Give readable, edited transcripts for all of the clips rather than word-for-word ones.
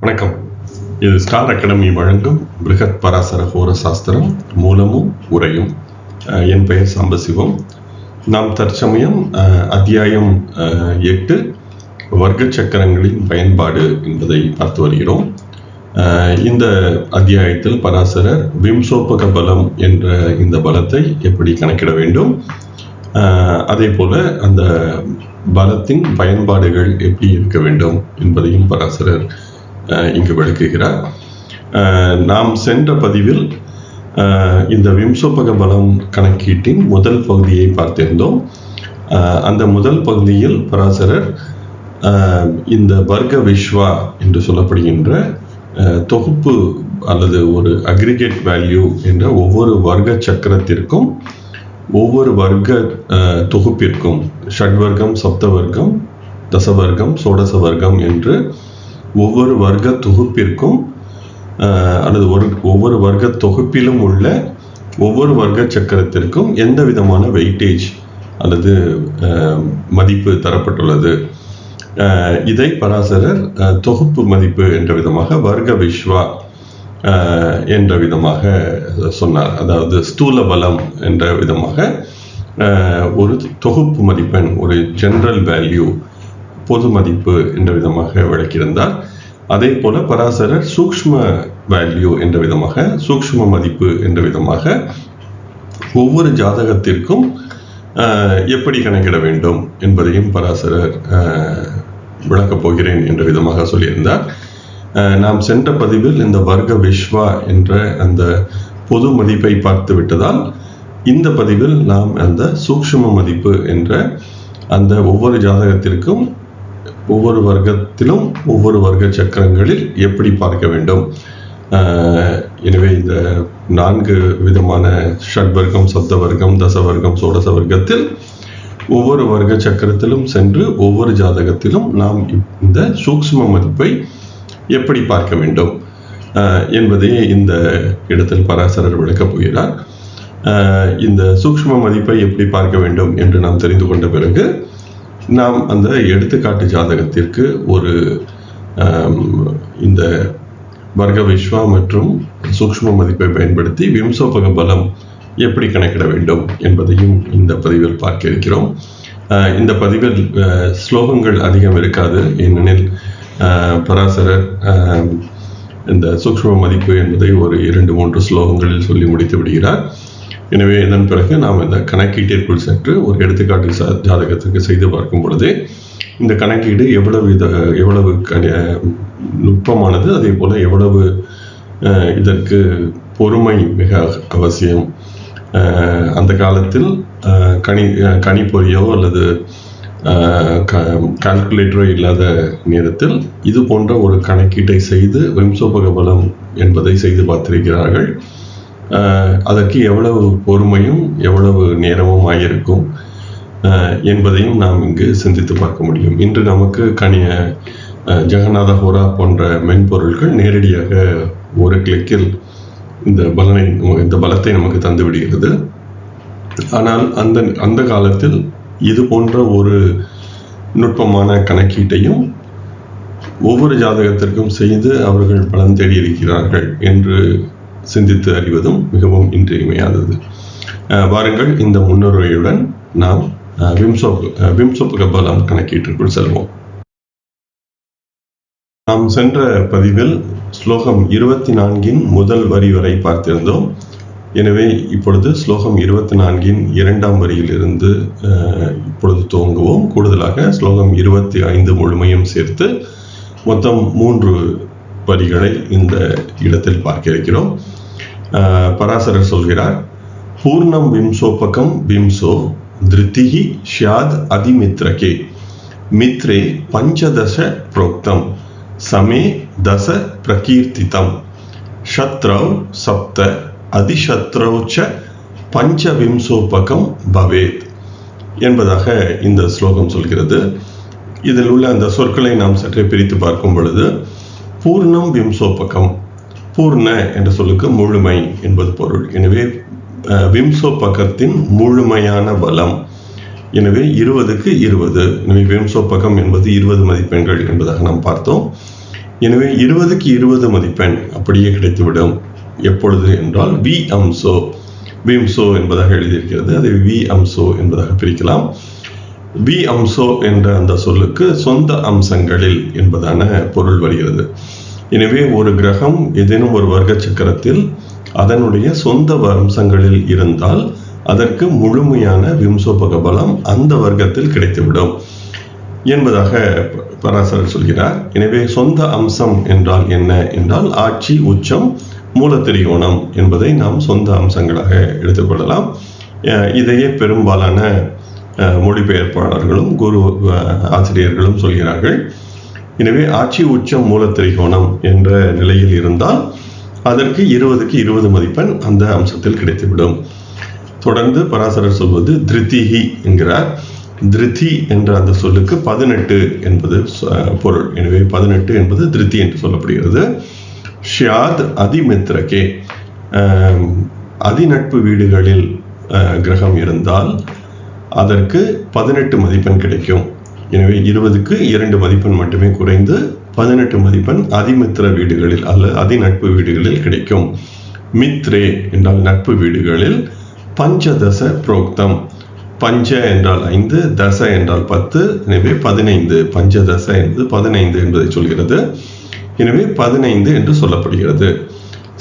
வணக்கம். இது star academy வழங்கும் பிருகத் பராசர ஹோர சாஸ்திரம் மூலமும் உரையும். என் பெயர் சாம்பசிவம். நாம் தற்சமயம் அத்தியாயம் 8 வர்க்க சக்கரங்களின் பயன்பாடு என்பதை பார்த்து வருகிறோம். இந்த அத்தியாயத்தில் பராசரர் விம்சோபக பலம் என்ற இந்த பலத்தை எப்படி கணக்கிட வேண்டும், அதே போல அந்த பலத்தின் பயன்பாடுகள் எப்படி இருக்க வேண்டும் என்பதையும் பராசரர் இங்கு விளக்குகிறார். நாம் சென்ற பதிவில் இந்த விம்சோபக பலம் கணக்கீட்டின் முதல் பகுதியை பார்த்திருந்தோம். அந்த முதல் பகுதியில் பராசரர் இந்த வர்க்க விஸ்வா என்று சொல்லப்படுகின்ற தொகுப்பு அல்லது ஒரு அக்ரிகேட் வேல்யூ என்ற ஒவ்வொரு வர்க்க சக்கரத்திற்கும் ஒவ்வொரு வர்க்க தொகுப்பிற்கும் ஷட்வர்க்கம், சப்தவர்க்கம், தசவர்க்கம், சோடச வர்க்கம் என்று ஒவ்வொரு வர்க்க தொகுப்பிற்கும் அல்லது ஒவ்வொரு வர்க்க தொகுப்பிலும் உள்ள ஒவ்வொரு வர்க்க சக்கரத்திற்கும் எந்த விதமான வெயிட்டேஜ் அல்லது மதிப்பு தரப்பட்டுள்ளது, இதை பராசரர் தொகுப்பு மதிப்பு என்ற விதமாக வர்க்க விஸ்வா என்ற விதமாக சொன்னார். அதாவது ஸ்தூல பலம் என்ற விதமாக ஒரு தொகுப்பு மதிப்பெண், ஒரு ஜெனரல் வேல்யூ, பொது மதிப்பு என்ற விதமாக விளக்கியிருந்தார். அதே போல பராசரர் சூக்ஷ்ம வேல்யூ என்ற விதமாக, சூக்ஷ்ம மதிப்பு என்ற விதமாக ஒவ்வொரு ஜாதகத்திற்கும் எப்படி கணக்கிட வேண்டும் என்பதையும் பராசரர் விளக்கப் போகிறேன் என்ற விதமாக சொல்லியிருந்தார். நாம் சென்ற பதிவில் இந்த வர்க்க விஸ்வா என்ற அந்த பொது மதிப்பை பார்த்து விட்டதால் இந்த பதிவில் நாம் அந்த சூக்ஷ்ம மதிப்பு என்ற அந்த ஒவ்வொரு ஜாதகத்திற்கும் ஒவ்வொரு வர்க்கத்திலும் ஒவ்வொரு வர்க்க சக்கரங்களில் எப்படி பார்க்க வேண்டும், எனவே இந்த 4 விதமான ஷட்வர்க்கம், சப்தவர்க்கம், தசவர்க்கம், சோடச வர்க்கத்தில் ஒவ்வொரு வர்க்க சக்கரத்திலும் சென்று ஒவ்வொரு ஜாதகத்திலும் நாம் இந்த சூக்ஷ்ம மதிப்பை எப்படி பார்க்க வேண்டும் என்பதை இந்த இடத்தில் பராசரர் விளக்கப் போகிறார். இந்த சூக்ஷ்ம மதிப்பை எப்படி பார்க்க வேண்டும் என்று நாம் தெரிந்து கொண்ட பிறகு நாம் அந்த எடுத்துக்காட்டு ஜாதகத்திற்கு ஒரு இந்த வர்க்க விஸ்வா மற்றும் சூக்ஷ்ம மதிப்பை பயன்படுத்தி விம்சோபக பலம் எப்படி கணக்கிட வேண்டும் என்பதையும் இந்த பதிவில் பார்க்க இருக்கிறோம். இந்த பதிவில் ஸ்லோகங்கள் அதிகம் இருக்காது, ஏனெனில் பராசரர் இந்த சூக்ஷ்ம மதிப்பு என்பதை ஒரு 2-3 ஸ்லோகங்களில் சொல்லி முடித்து விடுகிறார். எனவே இதன் பிறகு நாம் இந்த கணக்கீட்டிற்குள் சென்று ஒரு எடுத்துக்காட்டு ஜாதகத்துக்கு செய்து பார்க்கும் பொழுது இந்த கணக்கீடு எவ்வளவு நுட்பமானது, அதே போல எவ்வளவு இதற்கு பொறுமை மிக அவசியம். அந்த காலத்தில் கணிப்பொறியோ அல்லது கால்குலேட்டரோ இல்லாத நேரத்தில் இது போன்ற ஒரு கணக்கீட்டை செய்து விம்சோபக பலம் என்பதை செய்து பார்த்திருக்கிறார்கள். அதற்கு எவ்வளவு பொறுமையும் எவ்வளவு நேரமும் ஆகியிருக்கும் என்பதையும் நாம் இங்கு சிந்தித்து பார்க்க முடியும். இன்று நமக்கு ஜெகநாத ஹோரா போன்ற மென்பொருட்கள் நேரடியாக ஒரு கிளிக்கில் இந்த பலத்தை நமக்கு தந்து விடுகிறது. ஆனால் அந்த காலத்தில் இது போன்ற ஒரு நுட்பமான கணக்கீட்டையும் ஒவ்வொரு ஜாதகத்திற்கும் செய்து அவர்கள் பலன் தேடியிருக்கிறார்கள் என்று சிந்தித்து அறிவதும் மிகவும் இன்றியமையாதது. வாருங்கள், இந்த முன்னுரையுடன் நாம் விம்சோபக பலம் கணக்கீட்டிற்குள் செல்வோம். நாம் சென்ற பதிவில் ஸ்லோகம் 24 முதல் வரி வரை பார்த்திருந்தோம். எனவே இப்பொழுது ஸ்லோகம் 24 2ஆம் வரியிலிருந்து இப்பொழுது துவங்குவோம். கூடுதலாக ஸ்லோகம் 25 முழுமையும் சேர்த்து மொத்தம் 3 வரிகளை இந்த இடத்தில் பார்க்க இருக்கிறோம். பராசரர் சொல்கிறார், பூர்ணம் விம்சோபகம் விம்சோ திருத்திஹி ஷ்யாத் அதிமித்ரகே மித்ரே பஞ்சதச புரோக்தம் சமே தச பிரகீர்த்திதம் சத்ரவ் சப்த அதிசத்ரௌச்ச பஞ்சவிம்சோபகம் பவேத் என்பதாக இந்த ஸ்லோகம் சொல்கிறது. இதில் உள்ள அந்த சொற்களை நாம் சற்றே பிரித்து பார்க்கும் பொழுது, பூர்ணம் விம்சோபகம், பூர்ண என்ற சொல்லுக்கு முழுமை என்பது பொருள். எனவே விம்சோபகத்தின் முழுமையான பலம், எனவே 20க்கு 20. எனவே விம்சோபகம் என்பது 20 மதிப்பெண்கள் என்பதாக நாம் பார்த்தோம். எனவே 20க்கு 20 மதிப்பெண் அப்படியே கிடைத்துவிடும். எப்பொழுது என்றால் வி அம்சோ, விம்சோ என்பதாக எழுதியிருக்கிறது, அதை வி அம்சோ என்பதாக பிரிக்கலாம். வி அம்சோ என்ற அந்த சொல்லுக்கு சொந்த அம்சங்களில் என்பதான பொருள் வருகிறது. எனவே ஒரு கிரகம் ஏதேனும் ஒரு வர்க்க சக்கரத்தில் அதனுடைய சொந்த அம்சங்களில் இருந்தால் அதற்கு முழுமையான விம்சோபக பலம் அந்த வர்க்கத்தில் கிடைத்துவிடும் என்பதாக பராசரர் சொல்கிறார். எனவே சொந்த அம்சம் என்றால் என்ன என்றால் ஆட்சி, உச்சம், மூலத்திரிகோணம் என்பதை நாம் சொந்த அம்சங்களாக எடுத்துக்கொள்ளலாம். இதையே பெரும்பாலான மொழிபெயர்ப்பாளர்களும் குரு ஆசிரியர்களும் சொல்கிறார்கள். எனவே ஆட்சி, உச்சம், மூலத்திரிகோணம் என்ற நிலையில் இருந்தால் அதற்கு 20க்கு 20 மதிப்பெண் அந்த அம்சத்தில் கிடைத்துவிடும். தொடர்ந்து பராசரர் சொல்வது திருத்திஹி என்கிறார். திருத்தி என்ற அந்த சொல்லுக்கு 18 என்பது பொருள். எனவே 18 என்பது திருத்தி என்று சொல்லப்படுகிறது. ஷியாத் அதிமித்ரகே, அதிநட்பு வீடுகளில் கிரகம் இருந்தால் அதற்கு 18 மதிப்பெண் கிடைக்கும். எனவே 20க்கு 2 மதிப்பெண் மட்டுமே குறைந்து 18 மதிப்பெண் அதிமித்திர வீடுகளில் அல்லது அதிநட்பு வீடுகளில் கிடைக்கும். மித்ரே என்றால் நட்பு வீடுகளில் பஞ்சதச புரோக்தம், பஞ்ச என்றால் 5, தச என்றால் 10, எனவே 15. பஞ்சதச என்பது 15 என்பதை சொல்கிறது. எனவே 15 என்று சொல்லப்படுகிறது.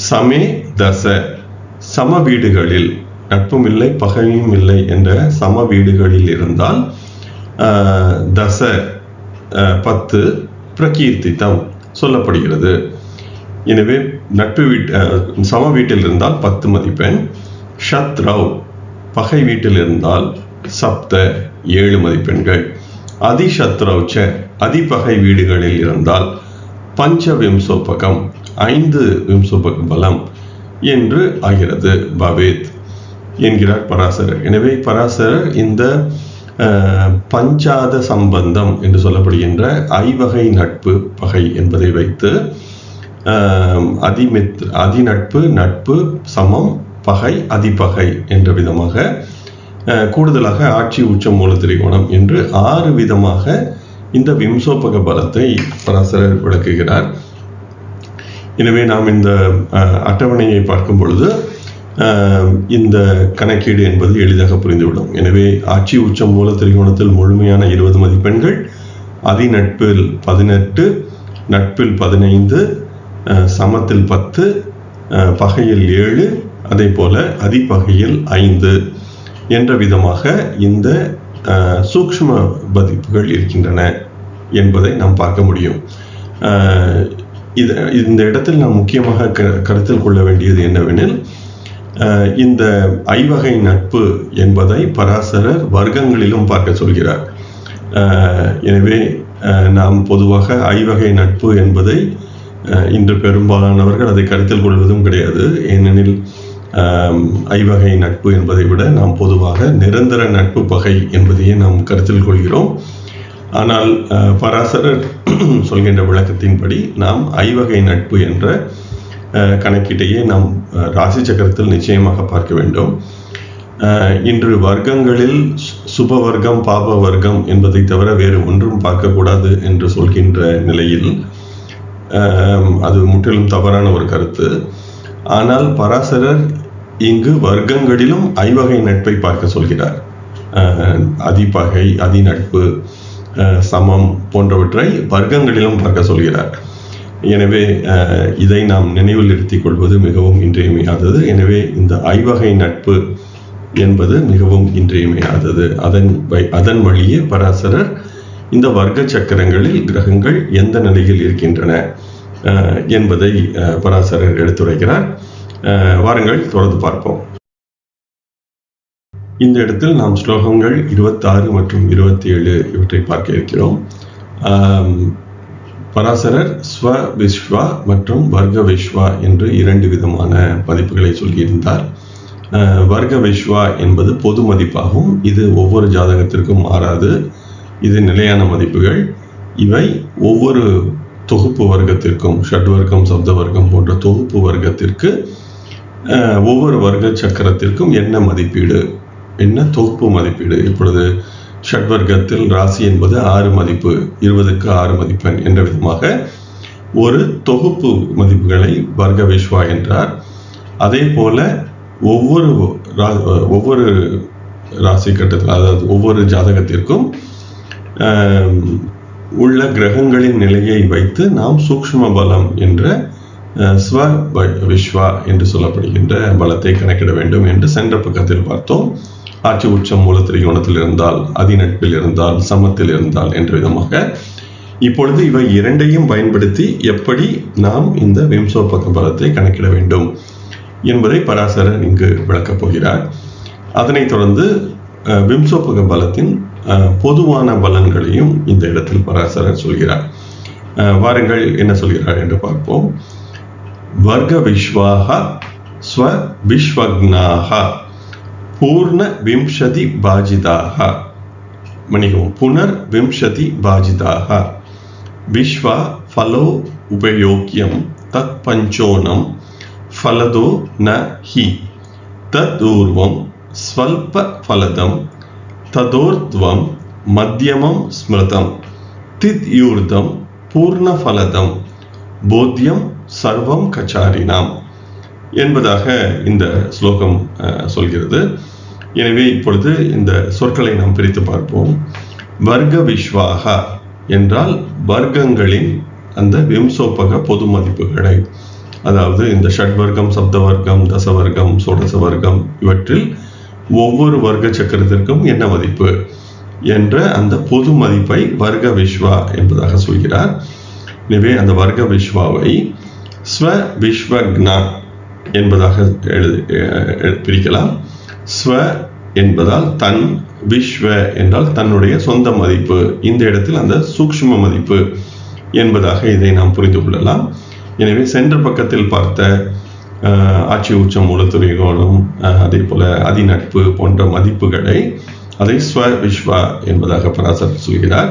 சமே தச, சம வீடுகளில், நட்பும் இல்லை பகையும் இல்லை என்ற சம வீடுகளில் இருந்தால் தச 10 பிரகீர்த்தித்தம் சொல்லப்படுகிறது. எனவே நட்பு சம வீட்டில் இருந்தால் 10 மதிப்பெண். ஷத்ரவ், பகை வீட்டில் இருந்தால் சப்த 7 மதிப்பெண்கள். அதிசத்ரௌச்ச, அதிபகை வீடுகளில் இருந்தால் பஞ்ச விம்சோபகம் 5 விம்சோபக பலம் என்று ஆகிறது. பவேத் என்கிறார் பராசரர். எனவே பராசரர் இந்த பஞ்சாத சம்பந்தம் என்று சொல்லப்படுகின்ற ஐவகை நட்பு பகை என்பதை வைத்து அதிநட்பு, நட்பு, சமம், பகை, அதிபகை என்ற விதமாக கூடுதலாக ஆட்சி, உச்சம், மூலத்திரிகோணம் என்று 6 விதமாக இந்த விம்சோபக பலத்தை பராசரர் விளக்குகிறார். எனவே நாம் இந்த அட்டவணையை பார்க்கும் பொழுது இந்த கணக்கீடு என்பது எளிதாக புரிந்துவிடும். எனவே ஆட்சி, உச்சம், மூலத்திரிகோணத்தில் முழுமையான 20 மதிப்பெண்கள், அதிநட்பில் 18, நட்பில் 15, சமத்தில் 10, பகையில் 7, அதே போல அதிபகையில் 5 என்ற விதமாக இந்த சூக்ஷ்ம மதிப்புகள் இருக்கின்றன என்பதை நாம் பார்க்க முடியும். இந்த இடத்தில் நாம் முக்கியமாக கருத்தில் கொள்ள வேண்டியது என்னவெனில், இந்த ஐவகை நட்பு என்பதை பராசரர் வர்க்கங்களிலும் பார்க்க சொல்கிறார். எனவே நாம் பொதுவாக ஐவகை நட்பு என்பதை இன்று பெரும்பாலானவர்கள் அதை கருத்தில் கொள்வதும் கிடையாது. ஏனெனில் ஐவகை நட்பு என்பதை விட நாம் பொதுவாக நிரந்தர நட்பு பகை என்பதையே நாம் கருத்தில் கொள்கிறோம். ஆனால் பராசரர் சொல்கின்ற விளக்கத்தின்படி நாம் ஐவகை நட்பு என்ற கணக்கீட்டையே நாம் ராசி சக்கரத்தில் நிச்சயமாக பார்க்க வேண்டும். இன்று வர்க்கங்களில் சுப வர்க்கம், பாப வர்க்கம் என்பதை தவிர வேறு ஒன்றும் பார்க்கக்கூடாது என்று சொல்கின்ற நிலையில் அது முற்றிலும் தவறான ஒரு கருத்து. ஆனால் பராசரர் இங்கு வர்க்கங்களிலும் ஐவகை நட்பை பார்க்க சொல்கிறார். அதிபகை, அதிநட்பு, சமம் போன்றவற்றை வர்க்கங்களிலும் பார்க்க சொல்கிறார். எனவே இதை நாம் நினைவில் நிறுத்திக் கொள்வது மிகவும் இன்றியமையாதது. எனவே இந்த ஐவகை நட்பு என்பது மிகவும் இன்றியமையாதது. அதன் வழியே பராசரர் இந்த வர்க்க சக்கரங்களில் கிரகங்கள் எந்த நிலையில் இருக்கின்றன என்பதை பராசரர் எடுத்துரைக்கிறார். வாருங்கள் தொடர்ந்து பார்ப்போம். இந்த இடத்தில் நாம் ஸ்லோகங்கள் 26 மற்றும் 27 இவற்றை பார்க்க இருக்கிறோம். பராசரர் ஸ்வ விஸ்வா மற்றும் வர்க்க விஸ்வா என்று 2 விதமான மதிப்புகளை சொல்லியிருந்தார். வர்க்க விஸ்வா என்பது பொது மதிப்பாகும். இது ஒவ்வொரு ஜாதகத்திற்கும் மாறாது. இது நிலையான மதிப்புகள். இவை ஒவ்வொரு தொகுப்பு வர்க்கத்திற்கும், ஷட்வர்க்கம், சப்த வர்க்கம் போன்ற தொகுப்பு வர்க்கத்திற்கு ஒவ்வொரு வர்க்க சக்கரத்திற்கும் என்ன மதிப்பீடு, என்ன தொகுப்பு மதிப்பீடு. இப்பொழுது ஷட்வர்க்கத்தில் ராசி என்பது 6 மதிப்பு, 20க்கு 6 மதிப்பெண் என்ற விதமாக ஒரு தொகுப்பு மதிப்புகளை வர்க்க விஸ்வா என்றார். அதே போல ஒவ்வொரு ராசி கட்டத்தில், அதாவது ஒவ்வொரு ஜாதகத்திற்கும் உள்ள கிரகங்களின் நிலையை வைத்து நாம் சூக்ஷ்ம பலம் என்ற ஸ்வ விஸ்வா என்று சொல்லப்படுகின்ற பலத்தை கணக்கிட வேண்டும் என்று சென்ற பக்கத்தில் பார்த்தோம். ஆட்சி உச்சம் மூல திரிகோணத்தில் இருந்தால், அதிநட்பில் இருந்தால், சமத்தில் இருந்தால் என்ற விதமாக இப்பொழுது இவை இரண்டையும் பயன்படுத்தி எப்படி நாம் இந்த விம்சோபக பலத்தை கணக்கிட வேண்டும் என்பதை பராசரர் இங்கு விளக்கப் போகிறார். அதனைத் தொடர்ந்து விம்சோபக பலத்தின் பொதுவான பலன்களையும் இந்த இடத்தில் பராசரர் சொல்கிறார். வாருங்கள் என்ன சொல்கிறார் என்று பார்ப்போம். வர்க்க விஸ்வாஹ ஸ்வ விஸ்வக்னாஹ பூர்ண விம்சதி பாஜிதாக, மன்னிக்கவும், புனர் விம்சதி பாஜிதாக விஸ்வா ஃபலோ உபயோக்கியம் தத் பஞ்சோனம் ஃபலதோ ந ஹி ததூர்வம் ஸ்வல்ப ஃபலதம் ததோர்த்வம் மத்தியமம் ஸ்மிருதம் தித்யூர்தம் பூர்ணஃபலதம் போத்தியம் சர்வம் கச்சாரினாம் என்பதாக இந்த ஸ்லோகம் சொல்கிறது. எனவே இப்பொழுது இந்த சொற்களை நாம் பிரித்து பார்ப்போம். வர்க்க விஸ்வாகா என்றால் வர்க்கங்களின் அந்த விம்சோபக பொது மதிப்புகளை, அதாவது இந்த ஷட்வர்க்கம், சப்தவர்க்கம், தசவர்க்கம், சோடச வர்க்கம் இவற்றில் ஒவ்வொரு வர்க்க சக்கரத்திற்கும் என்ன மதிப்பு என்ற அந்த பொது மதிப்பை வர்க்க விஸ்வா என்பதாக சொல்கிறார். எனவே அந்த வர்க்க விஸ்வாவை ஸ்வ விஸ்வக்னா என்பதாக பிரிக்கலாம். ஸ்வ என்பதால் தன், விஸ்வ என்றால் தன்னுடைய சொந்த மதிப்பு, இந்த இடத்தில் அந்த சூக்ஷ்ம மதிப்பு என்பதாக இதை நாம் புரிந்து கொள்ளலாம். எனவே சென்ற பக்கத்தில் பார்த்த ஆட்சி உச்சம் மூல திரிகோணம், அதே போல அதிநட்பு போன்ற மதிப்புகளை அதை ஸ்வ விஸ்வா என்பதாக பராசரர் சொல்கிறார்.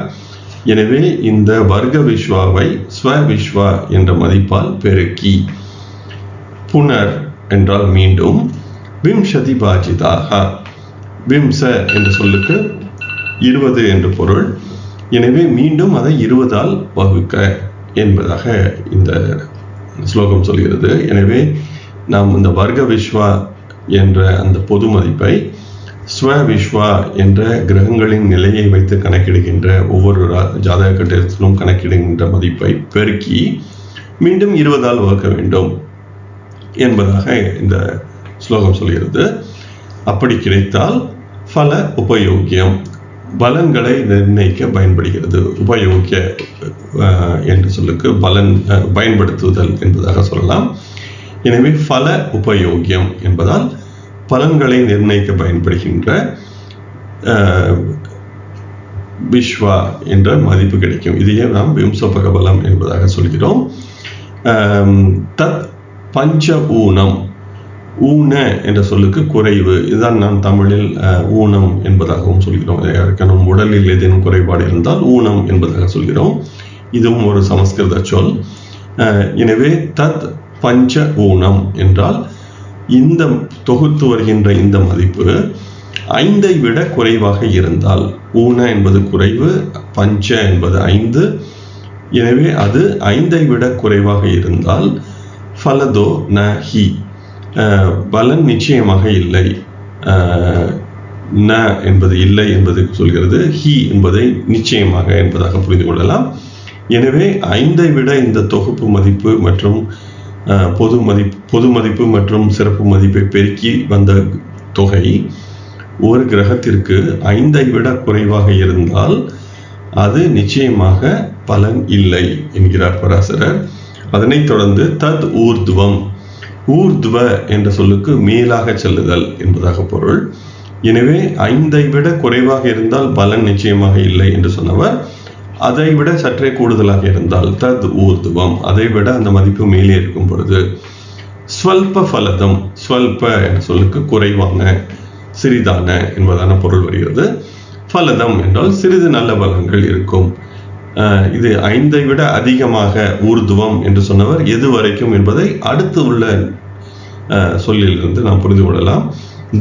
எனவே இந்த வர்க்க விஸ்வாவை ஸ்வ விஸ்வா என்ற மதிப்பால் பெருக்கி, புனர் என்றால் மீண்டும், விம்சதி பாஜிதாக, விம்ச என்ற சொல்லுக்கு 20 என்று பொருள். எனவே மீண்டும் அதை 20ஆல் வகுக்க என்பதாக இந்த ஸ்லோகம் சொல்கிறது. எனவே நாம் இந்த வர்க்க விஸ்வா என்ற அந்த பொது மதிப்பை ஸ்வ விஸ்வா என்ற கிரகங்களின் நிலையை வைத்து கணக்கிடுகின்ற ஒவ்வொரு ஜாதக கட்டத்திலும் கணக்கிடுகின்ற மதிப்பை பெருக்கி மீண்டும் 20ஆல் வகுக்க வேண்டும் என்பதாக இந்த ஸ்லோகம் சொல்கிறது. அப்படி கிடைத்தால் பல உபயோகியம், பலன்களை நிர்ணயிக்க பயன்படுகிறது. உபயோகிய என்ற சொல்லுக்கு பலன், பயன்படுத்துதல் என்பதாக சொல்லலாம். எனவே பல உபயோகியம் என்பதால் பலன்களை நிர்ணயிக்க பயன்படுகின்ற விஸ்வா என்ற மதிப்பு கிடைக்கும். இதையே நாம் விம்சோபக பலம் என்பதாக சொல்கிறோம். தத் பஞ்ச ஊனம், ஊன என்ற சொல்லுக்கு குறைவு, இதுதான் நாம் தமிழில் ஊனம் என்பதாகவும் சொல்கிறோம். யாருக்கான உடலில் ஏதேனும் குறைபாடு இருந்தால் ஊனம் என்பதாக சொல்கிறோம். இதுவும் ஒரு சமஸ்கிருத சொல். எனவே தத் பஞ்ச ஊனம் என்றால் இந்த தொகுத்து வருகின்ற இந்த மதிப்பு 5ஐ விட குறைவாக இருந்தால், ஊன என்பது குறைவு, பஞ்ச என்பது 5, எனவே அது 5ஐ விட குறைவாக இருந்தால் ஃபலதோ ந ஹி, பலன் நிச்சயமாக இல்லை. ந என்பது இல்லை என்பது சொல்கிறது, ஹி என்பதை நிச்சயமாக என்பதாக புரிந்து கொள்ளலாம். எனவே 5ஐ விட இந்த தொகுப்பு மதிப்பு மற்றும் பொது மதிப்பு மற்றும் சிறப்பு மதிப்பை பெருக்கி வந்த தொகை ஒரு கிரகத்திற்கு 5ஐ விட குறைவாக இருந்தால் அது நிச்சயமாக பலன் இல்லை என்கிறார் பராசரர். அதனைத் தொடர்ந்து தத் ஊர்துவம், ஊர்துவ என்ற சொல்லுக்கு மேலாக செல்லுதல் என்பதாக பொருள். எனவே 5ஐ விட குறைவாக இருந்தால் பலன் நிச்சயமாக இல்லை என்று சொன்னவர், அதை விட சற்றே கூடுதலாக இருந்தால் தத் ஊர்துவம், அதை விட அந்த மதிப்பு மேலே இருக்கும் பொழுது ஸ்வல்ப ஃபலதம், ஸ்வல்ப என்ற சொல்லுக்கு குறைவான, சிறிதான என்பதான பொருள் வருகிறது. ஃபலதம் என்றால் சிறிது நல்ல பலன்கள் இருக்கும். இது 5ஐ விட அதிகமாக ஊர்துவம் என்று சொன்னவர் எது வரைக்கும் என்பதை அடுத்து உள்ள சொல்லிலிருந்து நாம் புரிந்து கொள்ளலாம்.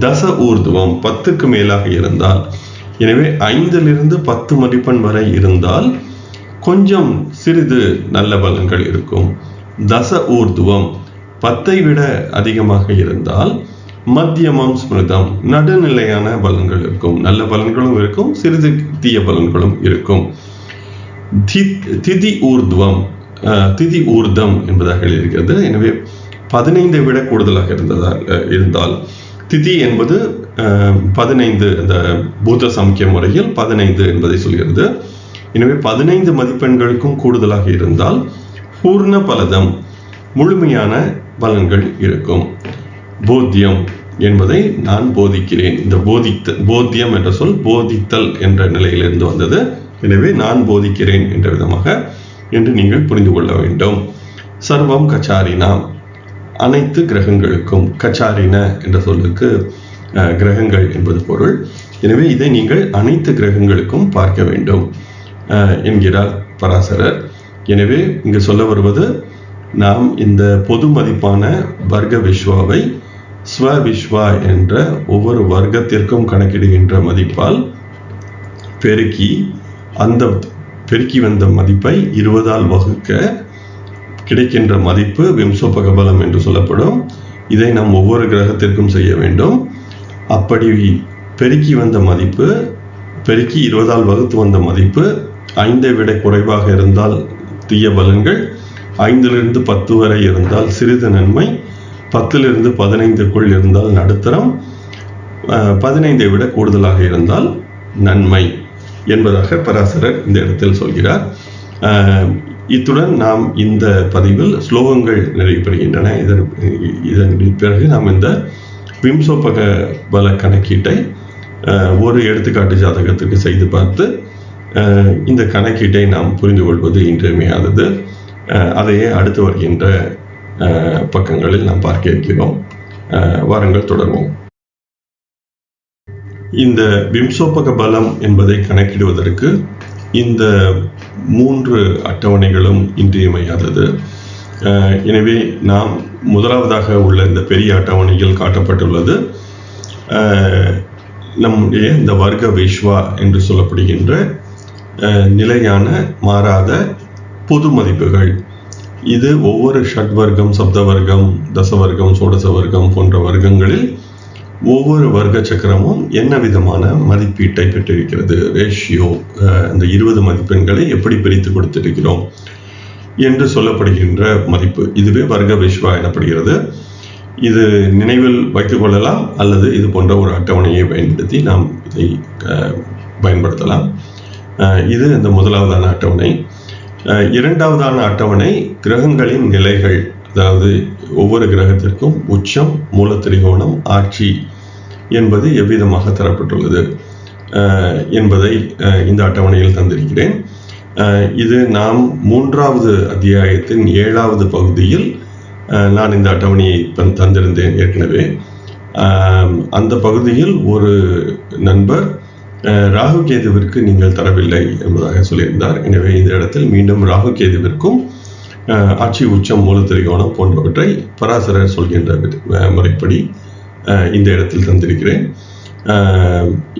தச ஊர்துவம் 10க்கு மேலாக இருந்தால், எனவே 5லிருந்து 10 மதிப்பெண் வரை இருந்தால் கொஞ்சம் சிறிது நல்ல பலன்கள் இருக்கும். தச ஊர்துவம் 10ஐ விட அதிகமாக இருந்தால் மத்தியமம் ஸ்மிருதம் நடுநிலையான பலன்கள் இருக்கும். நல்ல பலன்களும் இருக்கும், சிறிது தீய பலன்களும் இருக்கும். திதி ஊர்துவம் திதி ஊர்தம் என்பதாக இருக்கிறது. எனவே 15ஐ விட கூடுதலாக இருந்தால் திதி என்பது 15 இந்த பூத சம்கிய முறையில் 15 என்பதை சொல்கிறது. எனவே 15 மதிப்பெண்களுக்கும் கூடுதலாக இருந்தால் பூர்ண பலதம் முழுமையான பலன்கள் இருக்கும். போத்தியம் என்பதை நான் போதிக்கிறேன். இந்த போத்தியம் என்ற சொல் போதித்தல் என்ற நிலையிலிருந்து வந்தது. எனவே நான் போதிக்கிறேன் என்ற விதமாக என்று நீங்கள் புரிந்து கொள்ள வேண்டும். சர்வம் கச்சாரினா அனைத்து கிரகங்களுக்கும். கச்சாரின என்ற சொல்லுக்கு கிரகங்கள் என்பது பொருள். எனவே இதை நீங்கள் அனைத்து கிரகங்களுக்கும் பார்க்க வேண்டும் என்கிறார் பராசரர். எனவே இங்கு சொல்ல வருவது, நாம் இந்த பொது மதிப்பான வர்க்க விஸ்வாவை ஸ்வ விஸ்வா என்ற ஒவ்வொரு வர்க்கத்திற்கும் கணக்கிடுகின்ற மதிப்பால் பெருக்கி அந்த பெருக்கி வந்த மதிப்பை 20ஆல் வகுக்க கிடைக்கின்ற மதிப்பு விம்சோபக பலம் என்று சொல்லப்படும். இதை நாம் ஒவ்வொரு கிரகத்திற்கும் செய்ய வேண்டும். அப்படி பெருக்கி வந்த மதிப்பு, பெருக்கி 20ஆல் வகுத்து வந்த மதிப்பு 5ஐ விட குறைவாக இருந்தால் தீய பலன்கள், 5லிருந்து 10 வரை இருந்தால் சிறிது நன்மை, 10லிருந்து 15க்குள் இருந்தால் நடுத்தரம், 15ஐ விட கூடுதலாக இருந்தால் நன்மை என்பதாக பராசரர் இந்த இடத்தில் சொல்கிறார். இத்துடன் நாம் இந்த பதிவில் ஸ்லோகங்கள் நிறைவு பெறுகின்றன. இதன் பிறகு நாம் இந்த விம்சோபக பல கணக்கீட்டை ஒரு எடுத்துக்காட்டு ஜாதகத்துக்கு செய்து பார்த்து இந்த கணக்கீட்டை நாம் புரிந்து கொள்வது இன்றியமையாதது. அதையே அடுத்து வருகின்ற பக்கங்களில் நாம் பார்க்க இருக்கிறோம். வாருங்கள் தொடர்வோம். இந்த விம்சோபக பலம் என்பதை கணக்கிடுவதற்கு இந்த 3 அட்டவணைகளும் இன்றியமையாதது. எனவே நாம் முதலாவதாக உள்ள இந்த பெரிய அட்டவணையில் காட்டப்பட்டுள்ளது நம்முடைய இந்த வர்க்க விஸ்வா என்று சொல்லப்படுகின்ற நிலையான மாறாத பொது மதிப்புகள். இது ஒவ்வொரு ஷட்வர்க்கம், சப்தவர்க்கம், தசவர்க்கம், சோடச வர்க்கம் போன்ற வர்க்கங்களில் ஒவ்வொரு வர்க்க சக்கரமும் என்ன விதமான மதிப்பீட்டை பெற்றிருக்கிறது, ரேஷியோ, அந்த 20 மதிப்பெண்களை எப்படி பிரித்து கொடுத்திருக்கிறோம் என்று சொல்லப்படுகின்ற மதிப்பு. இதுவே வர்க்க விஸ்வா எனப்படுகிறது. இது நினைவில் வைத்துக் கொள்ளலாம் அல்லது இது போன்ற ஒரு அட்டவணையை பயன்படுத்தி நாம் இதை பயன்படுத்தலாம். இது இந்த முதலாவதான அட்டவணை. இரண்டாவதான அட்டவணை கிரகங்களின் நிலைகள், அதாவது ஒவ்வொரு கிரகத்திற்கும் உச்சம், மூலத்திரிகோணம், ஆட்சி என்பது எவ்விதமாக தரப்பட்டுள்ளது என்பதை இந்த அட்டவணையில் தந்திருக்கிறேன். இது நாம் 3வது அத்தியாயத்தின் 7வது பகுதியில் நான் இந்த அட்டவணையை தந்திருந்தேன் ஏற்கனவே. அந்த பகுதியில் ஒரு நண்பர் ராகு கேதுவிற்கு நீங்கள் தரவில்லை என்பதாக சொல்லியிருந்தார். எனவே இந்த இடத்தில் மீண்டும் ராகு கேதுவிற்கும் ஆட்சி, உச்சம், மூலத்திரிகோணம் போன்றவற்றை பராசரர் சொல்கின்ற முறைப்படி இந்த இடத்தில் தந்திருக்கிறேன்.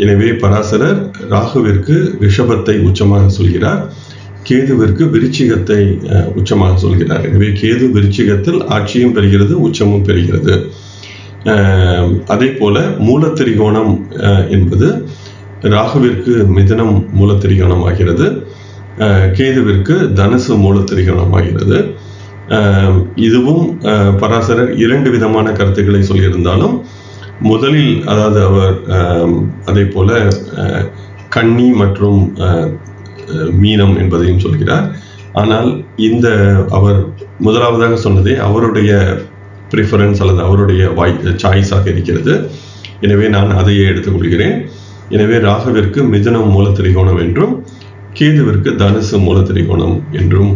எனவே பராசரர் ராகுவிற்கு ரிஷபத்தை உச்சமாக சொல்கிறார், கேதுவிற்கு விருச்சிகத்தை உச்சமாக சொல்கிறார். எனவே கேது விருச்சிகத்தில் ஆட்சியும் பெறுகிறது, உச்சமும் பெறுகிறது. அதே போல மூலத்திரிகோணம் என்பது ராகுவிற்கு மிதுனம் மூலத்திரிகோணம் ஆகிறது, கேதுவிற்கு தனுசு மூலத்திரிகோணம் ஆகிறது. இதுவும் பராசரர் 2 விதமான கருத்துக்களை சொல்லியிருந்தாலும், முதலில் அதாவது அவர் அதே போல கன்னி மற்றும் மீனம் என்பதையும் சொல்கிறார். ஆனால் இந்த அவர் முதலாவதாக சொன்னதே அவருடைய ப்ரிஃபரன்ஸ் அல்லது அவருடைய சாய்ஸாக இருக்கிறது. எனவே நான் அதையே எடுத்துக்கொள்கிறேன். எனவே ராகுவிற்கு மிதுனம் மூலத்திரிகோணம் என்றும் கேதுவிற்கு தனுசு மூலத்திரிகோணம் என்றும்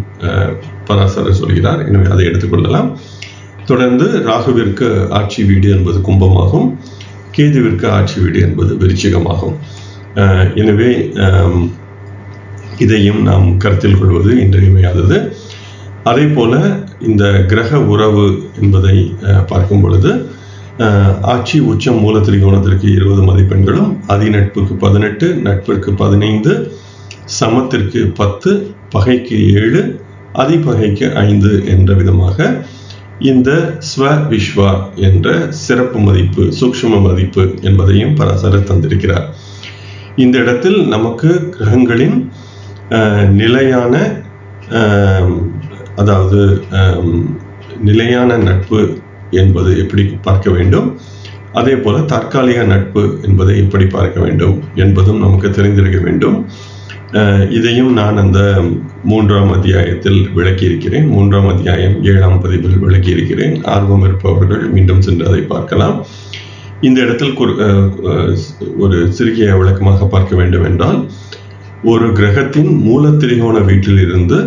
பராசரர் சொல்கிறார். எனவே அதை எடுத்துக்கொள்ளலாம். தொடர்ந்து ராகுவிற்கு ஆட்சி வீடு என்பது கும்பமாகும், கேதுவிற்கு ஆட்சி வீடு என்பது விருச்சிகமாகும். எனவே இதையும் நாம் கருத்தில் கொள்வது இன்றியமையாதது. அதே போல இந்த கிரக உறவு என்பதை பார்க்கும் பொழுது ஆட்சி, உச்சம், மூலத்திரிகோணத்திற்கு 20 மதிப்பெண்களும், அதிநட்புக்கு 18, நட்பிற்கு 15, சமத்திற்கு 10, பகைக்கு 7, அதிபகைக்கு 5 என்ற விதமாக இந்த ஸ்வ விஸ்வா என்ற சிறப்பு மதிப்பு, சூக்ஷ்ம மதிப்பு என்பதையும் பராசரர் தந்திருக்கிறார். இந்த இடத்தில் நமக்கு கிரகங்களின் நிலையான அதாவது நிலையான நட்பு என்பது எப்படி பார்க்க வேண்டும், அதே போல தற்காலிக நட்பு என்பதை எப்படி பார்க்க வேண்டும் என்பதும் நமக்கு தெரிந்திருக்க வேண்டும். இதையும் நான் அந்த 3ஆம் அத்தியாயத்தில் விளக்கியிருக்கிறேன். 3ஆம் அத்தியாயம் 7ஆம் பதிவில் விளக்கியிருக்கிறேன். ஆர்வம் இருப்பவர்கள் மீண்டும் சென்று அதை பார்க்கலாம். இந்த இடத்தில் ஒரு சிறிய விளக்கமாக பார்க்க வேண்டும் என்றால், ஒரு கிரகத்தின் மூல திரிகோண வீட்டில் இருந்து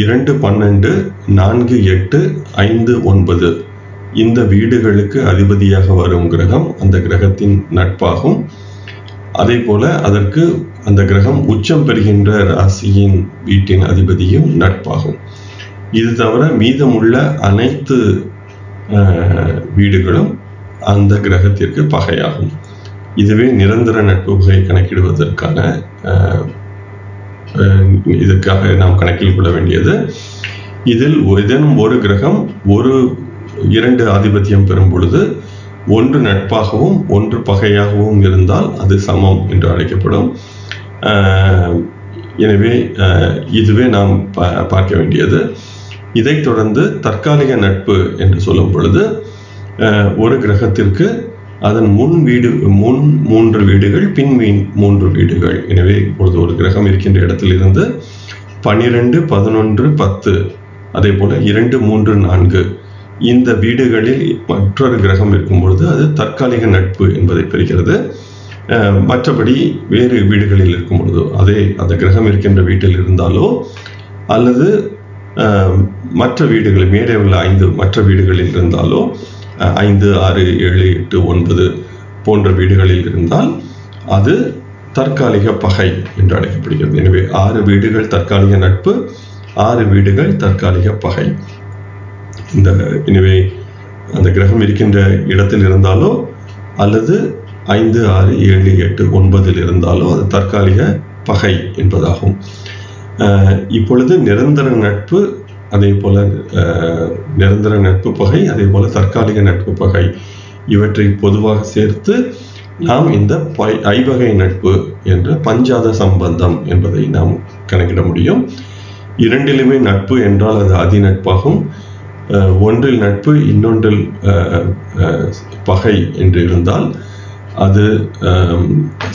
2, 12, 4, 8, 5, 9 இந்த வீடுகளுக்கு அதிபதியாக வரும் கிரகம் அந்த கிரகத்தின் நட்பாகும். அதே போல அதற்கு அந்த கிரகம் உச்சம் பெறுகின்ற ராசியின் வீட்டின் அதிபதியும் நட்பாகும். இது தவிர மீதமுள்ள அனைத்து வீடுகளும் அந்த கிரகத்திற்கு பகையாகும். இதுவே நிரந்தர நட்பு வகை கணக்கிடுவதற்கான இதற்காக நாம் கணக்கில் கொள்ள வேண்டியது. இதில் ஏதேனும் ஒரு கிரகம் 2 ஆதிபத்தியம் பெறும் பொழுது ஒன்று நட்பாகவும் ஒன்று பகையாகவும் இருந்தால் அது சமம் என்று அழைக்கப்படும். எனவே இதுவே நாம் பார்க்க வேண்டியது. இதைத் தொடர்ந்து தற்காலிக நட்பு என்று சொல்லும் பொழுது ஒரு கிரகத்திற்கு அதன் முன் 3 வீடுகள், பின் 3 வீடுகள். எனவே இப்பொழுது ஒரு கிரகம் இருக்கின்ற இடத்தில் இருந்து 12, 11, 10 அதே போல 2, 3, 4 இந்த வீடுகளில் மற்றொரு கிரகம் இருக்கும் பொழுது அது தற்காலிக நட்பு என்பதை பெறுகிறது. மற்றபடி வேறு வீடுகளில் இருக்கும் பொழுதோ, அந்த கிரகம் இருக்கின்ற வீட்டில் இருந்தாலோ அல்லது மற்ற வீடுகளில் மேலே உள்ள 5 மற்ற வீடுகளில் இருந்தாலோ 5, 6, 7, 8, 9 போன்ற வீடுகளில் இருந்தால் அது தற்காலிக பகை என்று அழைக்கப்படுகிறது. எனவே 6 வீடுகள் தற்காலிக நட்பு, 6 வீடுகள் தற்காலிக பகை. எனவே அந்த கிரகம் இருக்கின்ற இடத்தில் இருந்தாலோ அல்லது 5, 6, 7, 8, 9 இருந்தாலோ அது தற்காலிக பகை என்பதாகும். இப்பொழுது நிரந்தர நட்பு, அதே போல நிரந்தர நட்பு பகை, அதே போல தற்காலிக நட்பு பகை இவற்றை பொதுவாக சேர்த்து நாம் இந்த ஐவகை நட்பு என்ற பஞ்சாத சம்பந்தம் என்பதை நாம் கணக்கிட முடியும். இரண்டிலுமே நட்பு என்றால் அது அதி நட்பாகும். ஒன்றில் நட்பு இன்னொன்றில் பகை என்று இருந்தால் அது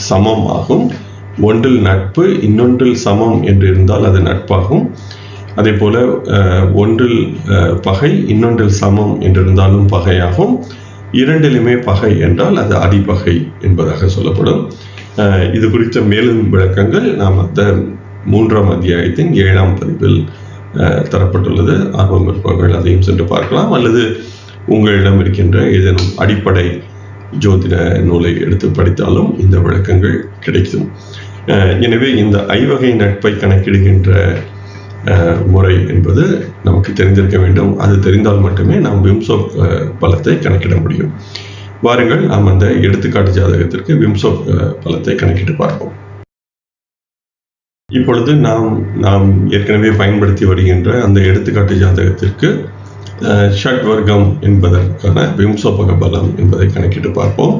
சமம் ஆகும். ஒன்றில் நட்பு இன்னொன்றில் சமம் என்று இருந்தால் அது நட்பாகும். அதே போல ஒன்றில் பகை இன்னொன்றில் சமம் என்றிருந்தாலும் பகையாகும். இரண்டிலுமே பகை என்றால் அது அதிபகை என்பதாக சொல்லப்படும். இது குறித்த மேலும் விளக்கங்கள் நாம் அந்த 3ஆம் அத்தியாயத்தின் 7ஆம் பதிவில் தரப்பட்டுள்ளது. ஆர்வம் இருப்பவர்கள் அதையும் சென்று பார்க்கலாம், அல்லது உங்களிடம் இருக்கின்ற ஏதேனும் அடிப்படை ஜோதிட நூலை எடுத்து படித்தாலும் இந்த விளக்கங்கள் கிடைக்கும். எனவே இந்த ஐவகை நட்பை கணக்கிடுகின்ற முறை என்பது நமக்கு தெரிந்திருக்க வேண்டும். அது தெரிந்தால் மட்டுமே நாம் விம்சோ பலத்தை கணக்கிட முடியும். வாருங்கள் நாம் அந்த எடுத்துக்காட்டு ஜாதகத்திற்கு விம்சோ பலத்தை கணக்கிட்டு பார்ப்போம். இப்பொழுது நாம் ஏற்கனவே பயன்படுத்தி வருகின்ற அந்த எடுத்துக்காட்டு ஜாதகத்திற்கு ஷட் வர்க்கம் என்பதற்கான விம்சோபக பலம் என்பதை கணக்கிட்டு பார்ப்போம்.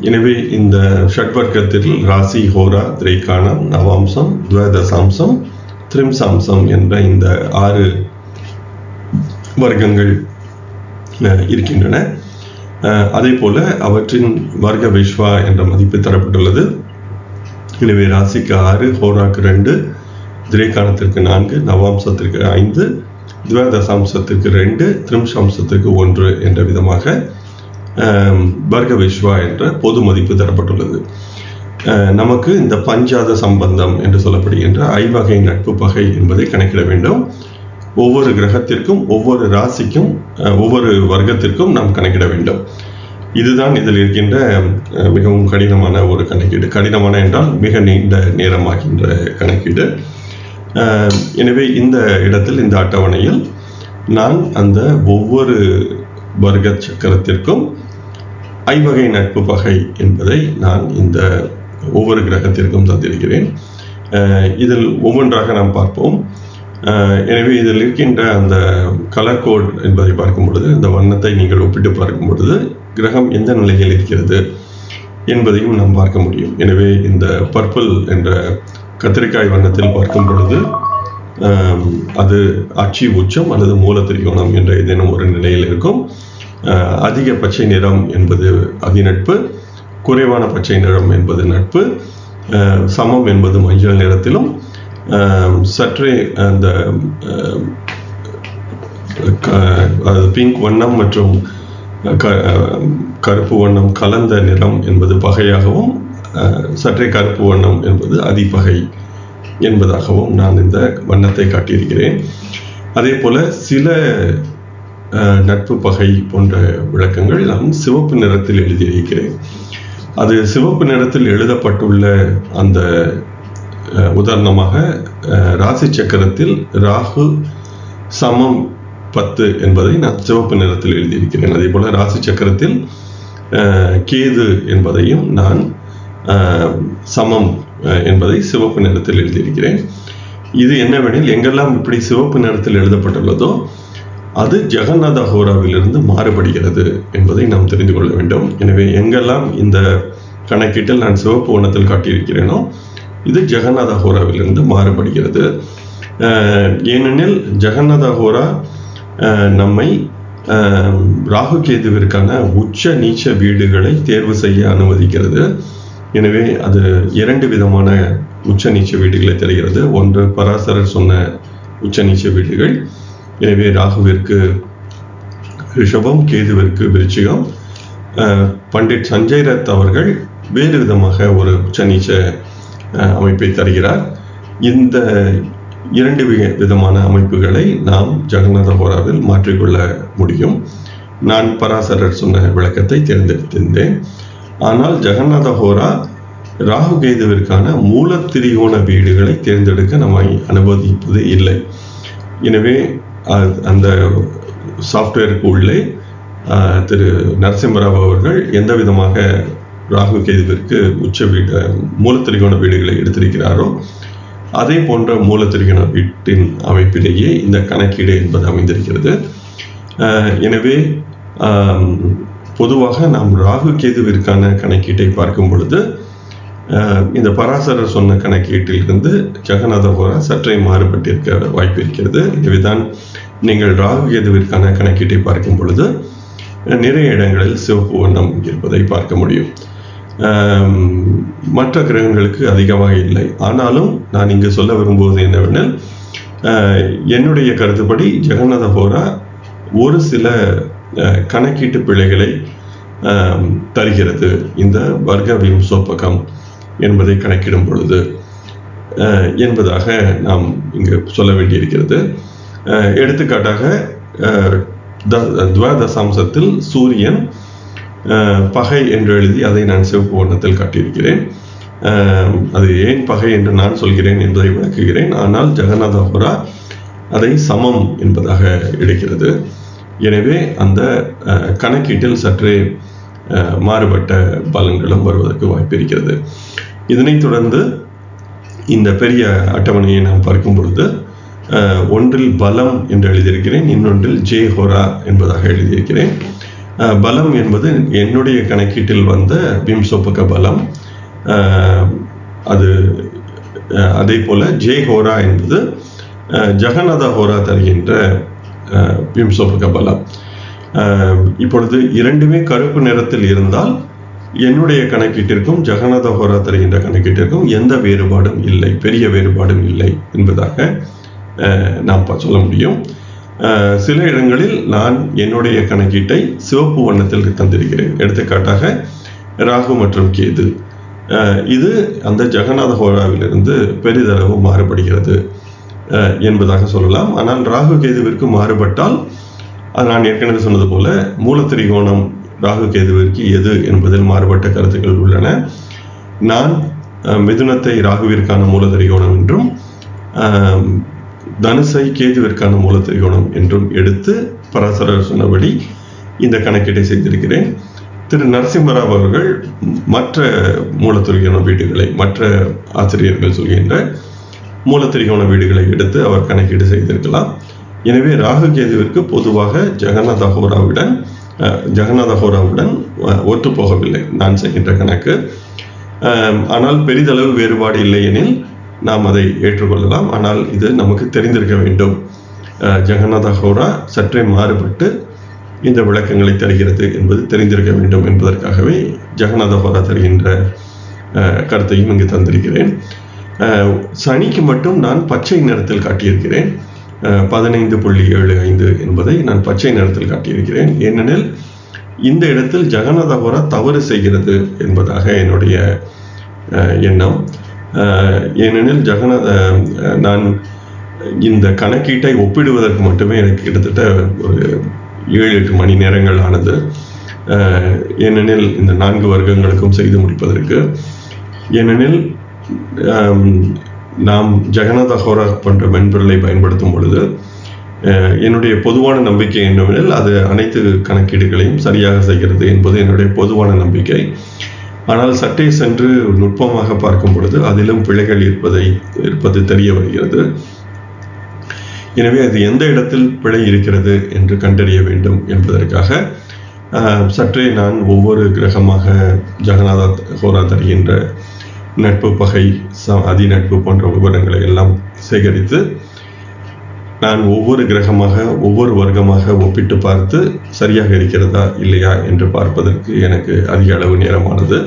எனவே இந்த ஷட் வர்க்கத்தில் ராசி, ஹோரா, திரைக்காணம், நவாம்சம், துவதசாம்சம், திரிம்சாம்சம் என்ற இந்த 6 வர்க்கங்கள் இருக்கின்றன. அதே போல அவற்றின் வர்க்க விஸ்வா என்ற மதிப்பு தரப்பட்டுள்ளது. எனவே ராசிக்கு 6, ஹோராக்கு 2, திரைக்காணத்திற்கு 4, நவாம்சத்திற்கு 5, துவதசாம்சத்திற்கு 2, திரிம்சாம்சத்திற்கு 1 என்ற விதமாக வர்க்க விஸ்வா என்ற பொது மதிப்பு தரப்பட்டுள்ளது. நமக்கு இந்த பஞ்சாத சம்பந்தம் என்று சொல்லப்படுகின்ற ஐவகை நட்பு பகை என்பதை கணக்கிட வேண்டும். ஒவ்வொரு கிரகத்திற்கும், ஒவ்வொரு ராசிக்கும், ஒவ்வொரு வர்க்கத்திற்கும் நாம் கணக்கிட வேண்டும். இதுதான் இதில் இருக்கின்ற மிகவும் கடினமான ஒரு கணக்கீடு. கடினமான என்றால் மிக நீண்ட நேரமாகின்ற கணக்கீடு. எனவே இந்த இடத்தில், இந்த அட்டவணையில் நான் அந்த ஒவ்வொரு வர்க்க சக்கரத்திற்கும் ஐவகை நட்பு பகை என்பதை நான் இந்த ஒவ்வொரு கிரகத்திற்கும் தந்திருக்கிறேன். இதில் ஒவ்வொன்றாக நாம் பார்ப்போம். எனவே இதில் இருக்கின்ற அந்த கலர் கோட் என்பதை பார்க்கும் பொழுது, இந்த வண்ணத்தை நீங்கள் ஒப்பிட்டு பார்க்கும் பொழுது கிரகம் எந்த நிலையில் இருக்கிறது என்பதையும் நாம் பார்க்க முடியும். எனவே இந்த பர்பிள் என்ற கத்திரிக்காய் வண்ணத்தில் பார்க்கும் பொழுது அது ஆட்சி உச்சம் அல்லது மூல திரிகோணம் என்ற ஏதேனும் ஒரு நிலையில் இருக்கும். அதிக பச்சை நிறம் என்பது அதிநட்பு, குறைவான பச்சை நிறம் என்பது நட்பு, சமம் என்பது மஞ்சள் நிறத்திலும், சற்றே அந்த பிங்க் வண்ணம் மற்றும் கருப்பு வண்ணம் கலந்த நிறம் என்பது பகையாகவும், சற்றே கருப்பு வண்ணம் என்பது அதிபகை என்பதாகவும் நான் இந்த வண்ணத்தை காட்டியிருக்கிறேன். அதே போல சில நட்பு பகை போன்ற விளக்கங்கள் நான் சிவப்பு நிறத்தில் எழுதியிருக்கிறேன். அது சிவப்பு நிறத்தில் எழுதப்பட்டுள்ள அந்த உதாரணமாக ராசி சக்கரத்தில் ராகு சமம் 10 என்பதை நான் சிவப்பு நிறத்தில் எழுதியிருக்கிறேன். அதே போல ராசி சக்கரத்தில் கேது என்பதையும் நான் சமம் என்பதை சிவப்பு நிறத்தில் எழுதியிருக்கிறேன். இது என்னவெனில், எங்கெல்லாம் இப்படி சிவப்பு நிறத்தில் எழுதப்பட்டுள்ளதோ அது ஜெகநாத ஹோராவிலிருந்து மாறுபடுகிறது என்பதை நாம் தெரிந்து கொள்ள வேண்டும். எனவே எங்கெல்லாம் இந்த கணக்கீட்டில் நான் சிவப்பு வண்ணத்தில் காட்டியிருக்கிறேனோ இது ஜெகநாத ஹோராவிலிருந்து மாறுபடுகிறது. ஏனெனில் ஜெகநாத ஹோரா நம்மை ராகு கேதுவிற்கான உச்ச நீச்ச வீடுகளை தேர்வு செய்ய அனுமதிக்கிறது. எனவே அது 2 விதமான உச்ச நீச்ச வீடுகளை தருகிறது. ஒன்று பராசரர் சொன்ன உச்ச நீச்ச வீடுகள். எனவே ராகுவிற்கு ரிஷபம், கேதுவிற்கு விருச்சிகம். பண்டிட் சஞ்சய் ரத் அவர்கள் வேறு விதமாக ஒரு உச்ச நீச்ச அமைப்பை தருகிறார். இந்த 2 விதமான அமைப்புகளை நாம் ஜெகநாத ஹோராவில் மாற்றிக்கொள்ள முடியும். நான் பராசரர் சொன்ன விளக்கத்தை தேர்ந்தெடுத்திருந்தேன். ஆனால் ஜெகநாத ஹோரா ராகு கேதுவிற்கான மூல திரிகோண வீடுகளை தேர்ந்தெடுக்க நம்மை அனுமதிப்பது இல்லை. எனவே அந்த சாஃப்ட்வேருக்கு உள்ளே திரு நரசிம்மராவ் அவர்கள் எந்த விதமாக ராகு கேதுவிற்கு உச்ச வீடு மூல திரிகோண வீடுகளை எடுத்திருக்கிறாரோ அதே போன்ற மூல திரிகோண வீட்டின் அமைப்பிலேயே இந்த கணக்கீடு என்பது அமைந்திருக்கிறது. எனவே பொதுவாக நாம் ராகு கேதுவிற்கான கணக்கீட்டை பார்க்கும் பொழுது இந்த பராசரர் சொன்ன கணக்கீட்டிலிருந்து ஜெகநாத ஹோரா சற்றே மாறுபட்டிருக்க வாய்ப்பு இருக்கிறது. எனவேதான் நீங்கள் ராகு கேதுவிற்கான கணக்கீட்டை பார்க்கும் பொழுது நிறைய இடங்களில் சிவப்பு வண்ணம் இருப்பதை பார்க்க முடியும். மற்ற கிரகங்களுக்கு அதிகமாக இல்லை. ஆனாலும் நான் இங்கு சொல்ல விரும்புவது என்னவெனில், என்னுடைய கருத்துப்படி ஜெகநாத ஹோரா ஒரு சில கணக்கீட்டு பிழைகளை தருகிறது இந்த வர்க்க விம்சோபகம் என்பதை கணக்கிடும் பொழுது என்பதாக நாம் இங்கு சொல்ல வேண்டியிருக்கிறது. எடுத்துக்காட்டாக துவாதசாம்சத்தில் சூரியன் பகை என்று எழுதி அதை நான் சிவப்பு வண்ணத்தில் காட்டியிருக்கிறேன். அது ஏன் பகை என்று நான் சொல்கிறேன் என்பதை விளக்குகிறேன். ஆனால் ஜெகநாத ஹோரா அதை சமம் என்பதாக எடுக்கிறது. எனவே அந்த கணக்கீட்டில் சற்றே மாறுபட்ட பலன்களும் வருவதற்கு வாய்ப்பு இருக்கிறது. இதனைத் தொடர்ந்து இந்த பெரிய அட்டவணையை நாம் பார்க்கும் பொழுது ஒன்றில் பலம் என்று எழுதியிருக்கிறேன், இன்னொன்றில் ஜே ஹோரா என்பதாக எழுதியிருக்கிறேன். பலம் என்பது என்னுடைய கணக்கீட்டில் வந்த விம்சோபக பலம். அது அதே போல ஜே ஹோரா என்பது ஜெகநாத ஹோரா தருகின்ற விம்சோபக பலம். இப்பொழுது இரண்டுமே கருப்பு நிறத்தில் இருந்தால் என்னுடைய கணக்கீட்டிற்கும் ஜெகநாத ஹோரா தருகின்ற கணக்கீட்டிற்கும் எந்த வேறுபாடும் இல்லை, பெரிய வேறுபாடும் இல்லை என்பதாக நாம் சொல்ல முடியும். சில இடங்களில் நான் என்னுடைய கணக்கீட்டை சிவப்பு வண்ணத்தில் தந்திருக்கிறேன். எடுத்துக்காட்டாக ராகு மற்றும் கேது, இது அந்த ஜெகநாத ஹோராவிலிருந்து பெரிதளவு மாறுபடுகிறது என்பதாக சொல்லலாம். ஆனால் ராகு கேதுவிற்கு மாறுபட்டால் அது நான் ஏற்கனவே சொன்னது போல மூல திரிகோணம் ராகு கேதுவிற்கு எது என்பதில் மாறுபட்ட கருத்துக்கள் உள்ளன. நான் மிதுனத்தை ராகுவிற்கான மூல திரிகோணம் என்றும் தனுசை கேதுவிற்கான மூல திரிகோணம் என்றும் எடுத்து பராசரர் சொன்னபடி இந்த கணக்கீட்டை செய்திருக்கிறேன். திரு நரசிம்மராவ் அவர்கள் மற்ற மூலத்திரிகோண வீடுகளை, மற்ற ஆசிரியர்கள் சொல்கின்ற மூலத்திரிகோண வீடுகளை எடுத்து அவர் கணக்கீடு செய்திருக்கலாம். எனவே ராகு கேதுவிற்கு பொதுவாக ஜெகநாத ஹோராவுடன் ஒத்து போகவில்லை நான் செய்கின்ற கணக்கு. ஆனால் பெரிதளவு வேறுபாடு இல்லை எனில் நாம் அதை ஏற்றுக்கொள்ளலாம். ஆனால் இது நமக்கு தெரிந்திருக்க வேண்டும். ஜெகநாத ஹோரா சற்றே மாறுபட்டு இந்த விளக்கங்களை தருகிறது என்பது தெரிந்திருக்க வேண்டும் என்பதற்காகவே ஜெகநாத ஹோரா தருகின்ற கருத்தையும் இங்கு தந்திருக்கிறேன். சனிக்கு மட்டும் நான் பச்சை நிறத்தில் காட்டியிருக்கிறேன். 15.75 என்பதை நான் பச்சை நிறத்தில் காட்டியிருக்கிறேன். ஏனெனில் இந்த இடத்தில் ஜெகநாத ஹோரா தவறு செய்கிறது என்பதாக என்னுடைய எண்ணம். ஏனெனில் நான் இந்த கணக்கீட்டை ஒப்பிடுவதற்கு மட்டுமே எனக்கு கிட்டத்தட்ட ஒரு 7-8 மணி நேரங்கள் ஆனது. ஏனெனில் இந்த 4 வர்க்கங்களுக்கும் செய்து முடிப்பதற்கு. ஏனெனில் நாம் ஜெகநாத ஹோரா போன்ற மென்பொருளை பயன்படுத்தும் பொழுது என்னுடைய பொதுவான நம்பிக்கை என்னவெனில் அது அனைத்து கணக்கீடுகளையும் சரியாக செய்கிறது என்பது என்னுடைய பொதுவான நம்பிக்கை. ஆனால் சற்றே சென்று நுட்பமாக பார்க்கும் பொழுது அதிலும் பிழைகள் இருப்பது தெரிய வருகிறது. எனவே அது எந்த இடத்தில் பிழை இருக்கிறது என்று கண்டறிய வேண்டும் என்பதற்காக சற்றே நான் ஒவ்வொரு கிரகமாக ஜெகநாத ஹோரா தருகின்ற நட்பு, பகை, அதிநட்பு போன்ற விவரங்களை எல்லாம் சேகரித்து நான் ஒவ்வொரு கிரகமாக, ஒவ்வொரு வர்க்கமாக ஒப்பிட்டு பார்த்து சரியாக இருக்கிறதா இல்லையா என்று பார்ப்பதற்கு எனக்கு அதிக அளவு நேரமானது.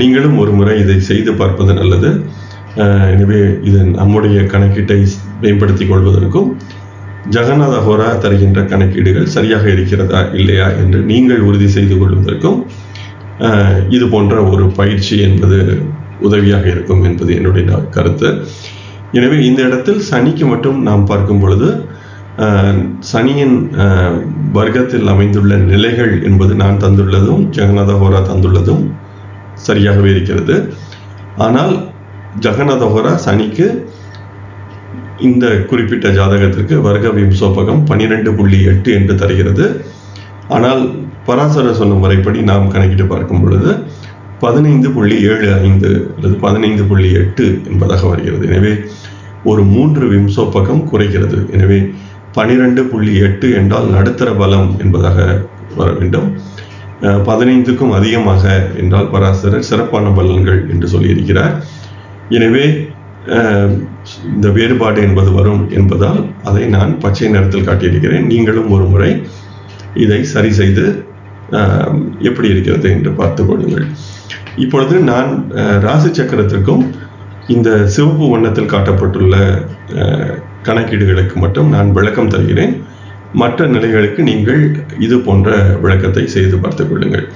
நீங்களும் ஒரு முறை இதை செய்து பார்ப்பது நல்லது. எனவே இது நம்முடைய கணக்கீட்டை மேம்படுத்திக் கொள்வதற்கும் ஜெகநாத ஹோரா தருகின்ற கணக்கீடுகள் சரியாக இருக்கிறதா இல்லையா என்று நீங்கள் உறுதி செய்து கொள்வதற்கும் இது போன்ற ஒரு பயிற்சி என்பது உதவியாக இருக்கும் என்பது என்னுடைய கருத்து. எனவே இந்த இடத்தில் சனிக்கு மட்டும் நாம் பார்க்கும் பொழுது சனியின் வர்க்கத்தில் அமைந்துள்ள நிலைகள் என்பது நான் தந்துள்ளதும் ஜெகநாத ஹோரா தந்துள்ளதும் சரியாகவே இருக்கிறது. ஆனால் ஜெகநாத ஹோரா சனிக்கு இந்த குறிப்பிட்ட ஜாதகத்திற்கு வர்க்க விம்சோபகம் 12.8 என்று தருகிறது. ஆனால் பராசர சொன்ன முறைப்படி நாம் கணக்கிட்டு பார்க்கும் பொழுது 15.75 அல்லது 15.8 என்பதாக வருகிறது. எனவே ஒரு 3 விம்சோபகம் குறைகிறது. எனவே 12.8 என்றால் நடுத்தர பலம் என்பதாக வர வேண்டும். 15க்கும் அதிகமாக என்றால் பராசரர் சிறப்பான பலன்கள் என்று சொல்லியிருக்கிறார். எனவே இந்த வேறுபாடு என்பது வரும் என்பதால் அதை நான் பச்சை நிறத்தில் காட்டியிருக்கிறேன். நீங்களும் ஒரு முறை இதை சரி செய்து எப்படி இருக்கிறது என்று பார்த்து கொள்ளுங்கள். இப்பொழுது நான் ராசி சக்கரத்திற்கும் இந்த சிவப்பு வண்ணத்தில் காட்டப்பட்டுள்ள கணக்கீடுகளுக்கு மட்டும் நான் விளக்கம் தருகிறேன். மற்ற நிலைகளுக்கு நீங்கள் இது போன்ற விளக்கத்தை செய்து பார்த்துக் கொள்ளுங்கள்.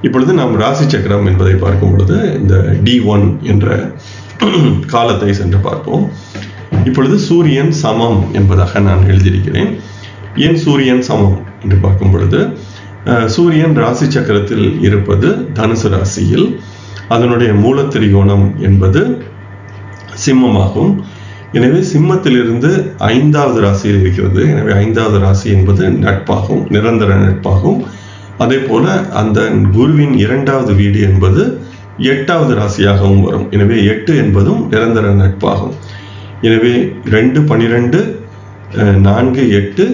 இப்பொழுது நாம் ராசி சக்கரம் என்பதை பார்க்கும் பொழுது இந்த D1 என்ற காலத்தை சென்று பார்ப்போம். இப்பொழுது சூரியன் சமம் என்பதாக நான் எழுதியிருக்கிறேன். ஏன் சூரியன் சமம் என்று பார்க்கும் பொழுது சூரியன் ராசி சக்கரத்தில் இருப்பது தனுசு ராசியில், அதனுடைய மூலத்திரிகோணம் என்பது சிம்மமாகும். எனவே சிம்மத்திலிருந்து 5வது ராசியில் இருக்கிறது. எனவே 5வது ராசி என்பது நட்பாகும், நிரந்தர நட்பாகும். அதே போல அந்த குருவின் 2வது வீடு என்பது 8வது ராசியாகவும் வரும். எனவே 8 என்பதும் நிரந்தர நட்பாகும். எனவே 2, 12, 4, 8,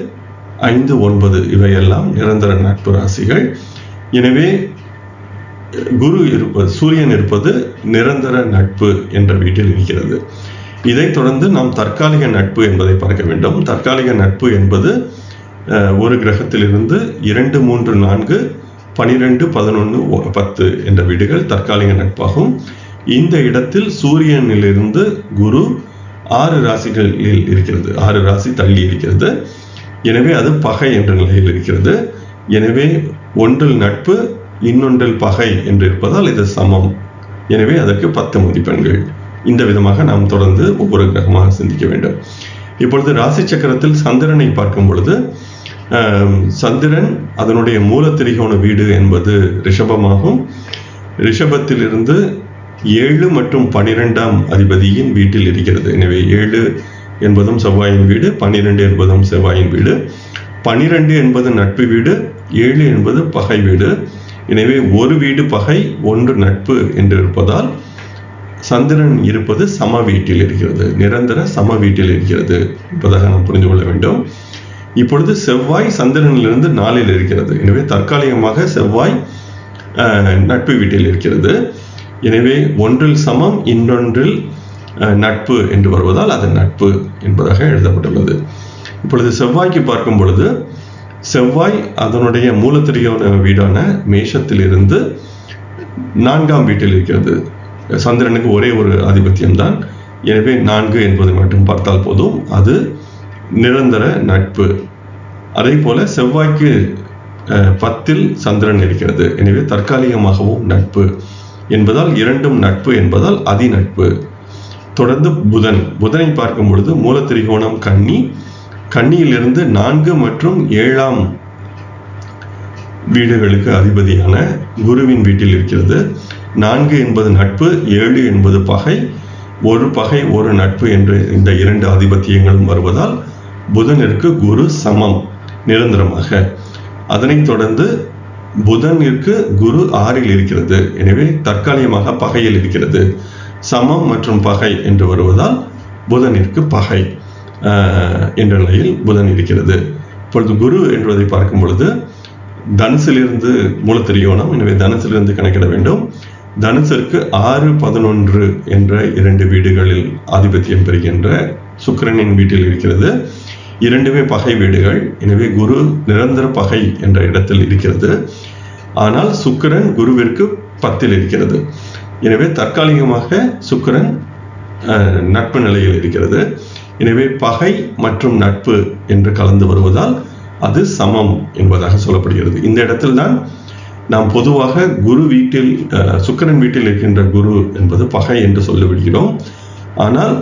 5, 9 இவையெல்லாம் நிரந்தர நட்பு ராசிகள். எனவே சூரியன் இருப்பது நிரந்தர நட்பு என்ற வீட்டில் இருக்கிறது. இதைத் தொடர்ந்து நாம் தற்காலிக நட்பு என்பதை பார்க்க வேண்டும். தற்காலிக நட்பு என்பது ஒரு கிரகத்திலிருந்து 2, 3, 4, 12, 11, 10 என்ற வீடுகள் தற்காலிக நட்பாகும். இந்த இடத்தில் சூரியனிலிருந்து குரு 6 ராசிகளில் இருக்கிறது, 6 ராசி தள்ளி இருக்கிறது. எனவே அது பகை என்ற நிலையில் இருக்கிறது. எனவே ஒன்றில் நட்பு, இன்னொன்றில் பகை என்று இருப்பதால் இது சமம். எனவே அதற்கு 10 மதிப்பெண்கள். இந்த விதமாக நாம் தொடர்ந்து ஒவ்வொரு கிரகமாக சிந்திக்க வேண்டும். இப்பொழுது ராசி சக்கரத்தில் சந்திரனை பார்க்கும் பொழுது சந்திரன் அதனுடைய மூலத்திரிகோண வீடு என்பது ரிஷபமாகும். ரிஷபத்திலிருந்து 7 மற்றும் 12ஆம் அதிபதியின் வீட்டில் இருக்கிறது. எனவே 7 என்பதும் செவ்வாயின் வீடு, 12 என்பதும் செவ்வாயின் வீடு. 12 என்பது நட்பு வீடு, 7 என்பது பகை வீடு. எனவே ஒரு வீடு பகை ஒன்று நட்பு என்று இருப்பதால் சந்திரன் இருப்பது சம வீட்டில் இருக்கிறது, நிரந்தர சம வீட்டில் இருக்கிறது என்பதாக நாம் புரிந்து கொள்ள வேண்டும். இப்பொழுது செவ்வாய் சந்திரனிலிருந்து 4 இருக்கிறது. எனவே தற்காலிகமாக செவ்வாய் நட்பு வீட்டில் இருக்கிறது. எனவே ஒன்றில் சமம் இன்னொன்றில் நட்பு என்று வருவதால் அது நட்பு என்பதாக எழுதப்பட்டுள்ளது. இப்பொழுது செவ்வாய்க்கு பார்க்கும் பொழுது செவ்வாய் அதனுடைய மூலத்திரியோன வீடான மேஷத்திலிருந்து 4ஆம் வீட்டில் இருக்கிறது. சந்திரனுக்கு ஒரே ஒரு ஆதிபத்தியம் தான். எனவே 4 என்பதை மட்டும் பார்த்தால் போதும், அது நிரந்தர நட்பு. அதே போல செவ்வாய்க்கு 10இல் சந்திரன் இருக்கிறது. எனவே தற்காலிகமாகவும் நட்பு என்பதால் இரண்டும் நட்பு என்பதால் அதிநட்பு. தொடர்ந்து புதனை பார்க்கும் பொழுது மூலத்திரிகோணம் கன்னியிலிருந்து 4 மற்றும் 7ஆம் வீடுகளுக்கு அதிபதியான குருவின் வீட்டில் இருக்கிறது. 4 என்பது நட்பு, 7 என்பது பகை. ஒரு பகை ஒரு நட்பு என்று இந்த 2 ஆதிபத்தியங்களும் வருவதால் புதனிற்கு குரு சமம் நிரந்தரமாக. அதனைத் தொடர்ந்து புதனிற்கு குரு 6இல் இருக்கிறது. எனவே தற்காலிகமாக பகையில் இருக்கிறது. சமம் மற்றும் பகை என்று வருவதால் புதனிற்கு பகை என்ற நிலையில் புதன் இருக்கிறது. இப்பொழுது குரு என்பதை பார்க்கும் பொழுது தனுசிலிருந்து மூலத்திரியோணம், எனவே தனுசிலிருந்து கணக்கிட வேண்டும். தனுசிற்கு 6, 11 என்ற 2 வீடுகளில் ஆதிபத்தியம் பெறுகின்ற சுக்கிரனின் வீட்டில் இருக்கிறது. இரண்டுமே பகை வீடுகள். எனவே குரு நிரந்தர பகை என்ற இடத்தில் இருக்கிறது. ஆனால் சுக்கிரன் குருவிற்கு 10இல் இருக்கிறது. எனவே தற்காலிகமாக சுக்கிரன் நட்பு நிலையில் இருக்கிறது. எனவே பகை மற்றும் நட்பு என்று கலந்து வருவதால் அது சமம் என்பதாக சொல்லப்படுகிறது. இந்த இடத்தில் தான் நாம் பொதுவாக குரு வீட்டில் சுக்கிரன் வீட்டில் இருக்கின்ற குரு என்பது பகை என்று சொல்லிவிடுகிறோம். ஆனால்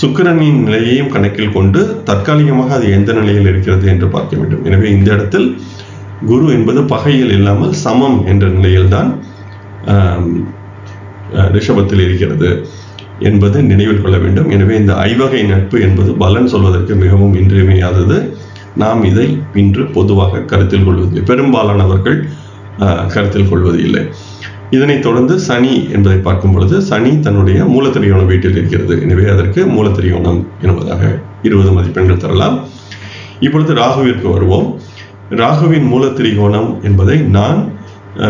சுக்கிரனின் நிலையையும் கணக்கில் கொண்டு தற்காலிகமாக அது எந்த நிலையில் இருக்கிறது என்று பார்க்க வேண்டும். எனவே இந்த இடத்தில் குரு என்பது பகையில் இல்லாமல் சமம் என்ற நிலையில்தான் ரிஷபத்தில் இருக்கிறது என்பது நினைவில் கொள்ள வேண்டும். எனவே இந்த ஐவகை நட்பு என்பது பலன் சொல்வதற்கு மிகவும் இன்றியமையாதது. நாம் இதை இன்று பொதுவாக கருத்தில் கொள்வது, பெரும்பாலானவர்கள் கருத்தில் கொள்வது இல்லை. இதனைத் தொடர்ந்து சனி என்பதை பார்க்கும் பொழுது சனி தன்னுடைய மூலத்திரியோண வீட்டில் இருக்கிறது. எனவே அதற்கு மூலத்திரியோணம் என்பதாக 20 மதிப்பெண்கள் தரலாம். இப்பொழுது ராகுவிற்கு வருவோம். ராகுவின் மூலத்திரிகோணம் என்பதை நான்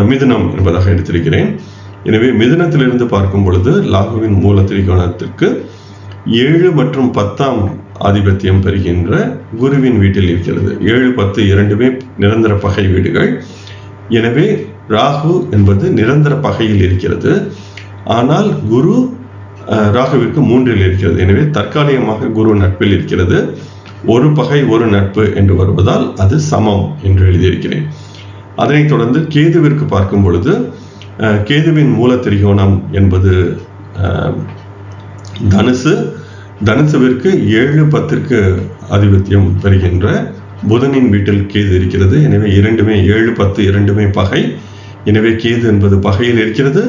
மிதுனம் என்பதாக எடுத்திருக்கிறேன். எனவே மிதுனத்திலிருந்து பார்க்கும் பொழுது ராகுவின் மூலத்திரிகோணத்திற்கு 7 மற்றும் 10ஆம் ஆதிபத்தியம் பெறுகின்ற குருவின் வீட்டில் இருக்கிறது. 7, 10 இரண்டுமே நிரந்தர பகை வீடுகள். எனவே ராகு என்பது நிரந்தர பகையில் இருக்கிறது. ஆனால் குரு ராகுவிற்கு 3இல் இருக்கிறது. எனவே தற்காலிகமாக குரு நட்பில் இருக்கிறது. ஒரு பகை ஒரு நட்பு என்று வருவதால் அது சமம் என்று எழுதியிருக்கிறேன். அதனைத் தொடர்ந்து கேதுவிற்கு பார்க்கும் பொழுது கேதுவின் மூலத்திரிகோணம் என்பது தனுசுவிற்கு 7, 10ற்கு ஆதிபத்தியம் பெறுகின்ற புதனின் வீட்டில் கேது இருக்கிறது. எனவே இரண்டுமே 7, 10 இரண்டுமே பகை. எனவே கேது என்பது பகையில் இருக்கிறது.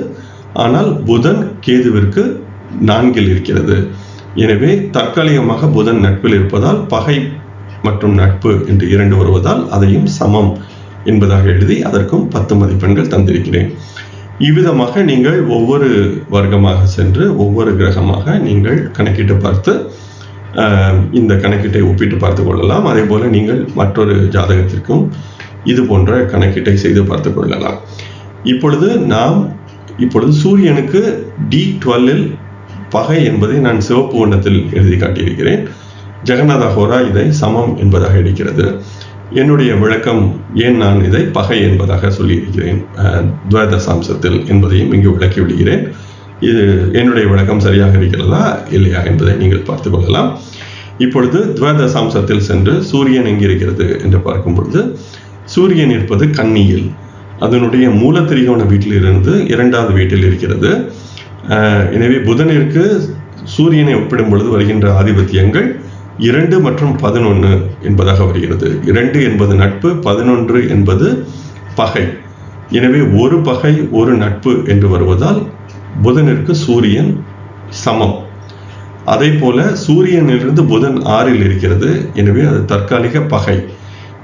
ஆனால் புதன் கேதுவிற்கு 4இல் இருக்கிறது. எனவே தற்காலிகமாக புதன் நட்பில் இருப்பதால் பகை மற்றும் நட்பு என்று 2 வருவதால் அதையும் சமம் என்பதாக எழுதி அதற்கும் 10 மதிப்பெண்கள் தந்திருக்கிறேன். இவ்விதமாக நீங்கள் ஒவ்வொரு வர்க்கமாக சென்று ஒவ்வொரு கிரகமாக நீங்கள் கணக்கிட்டு பார்த்து இந்த கணக்கீட்டை ஒப்பிட்டு பார்த்து கொள்ளலாம். அதே போல நீங்கள் மற்றொரு ஜாதகத்திற்கும் இது போன்ற கணக்கீட்டை செய்து பார்த்து கொள்ளலாம். இப்பொழுது சூரியனுக்கு D12இல் பகை என்பதை நான் சிவப்பு வண்ணத்தில் எழுதி காட்டியிருக்கிறேன். ஜெகநாத ஹோரா இதை சமம் என்பதாக எடுக்கிறது. என்னுடைய விளக்கம் ஏன் நான் இதை பகை என்பதாக சொல்லியிருக்கிறேன் துவதசாம்சத்தில் என்பதையும் இங்கு விளக்கி விடுகிறேன். இது என்னுடைய விளக்கம் சரியாக இருக்கிறதா இல்லையா என்பதை நீங்கள் பார்த்து கொள்ளலாம். இப்பொழுது துவதசாம்சத்தில் சென்று சூரியன் எங்கிருக்கிறது என்று பார்க்கும் பொழுது சூரியன் இருப்பது கன்னியில், அதனுடைய மூலத்திரிகோண வீட்டிலிருந்து 2வது வீட்டில் இருக்கிறது. எனவே புதனிற்கு சூரியனை ஒப்பிடும் பொழுது வருகின்ற ஆதிபத்தியங்கள் 2 மற்றும் 11 என்பதாக வருகிறது. 2 என்பது நட்பு, 11 என்பது பகை. எனவே ஒரு பகை ஒரு நட்பு என்று வருவதால் புதனிற்கு சூரியன் சமம். அதே போல சூரியனிலிருந்து புதன் 6இல் இருக்கிறது. எனவே அது தற்காலிக பகை.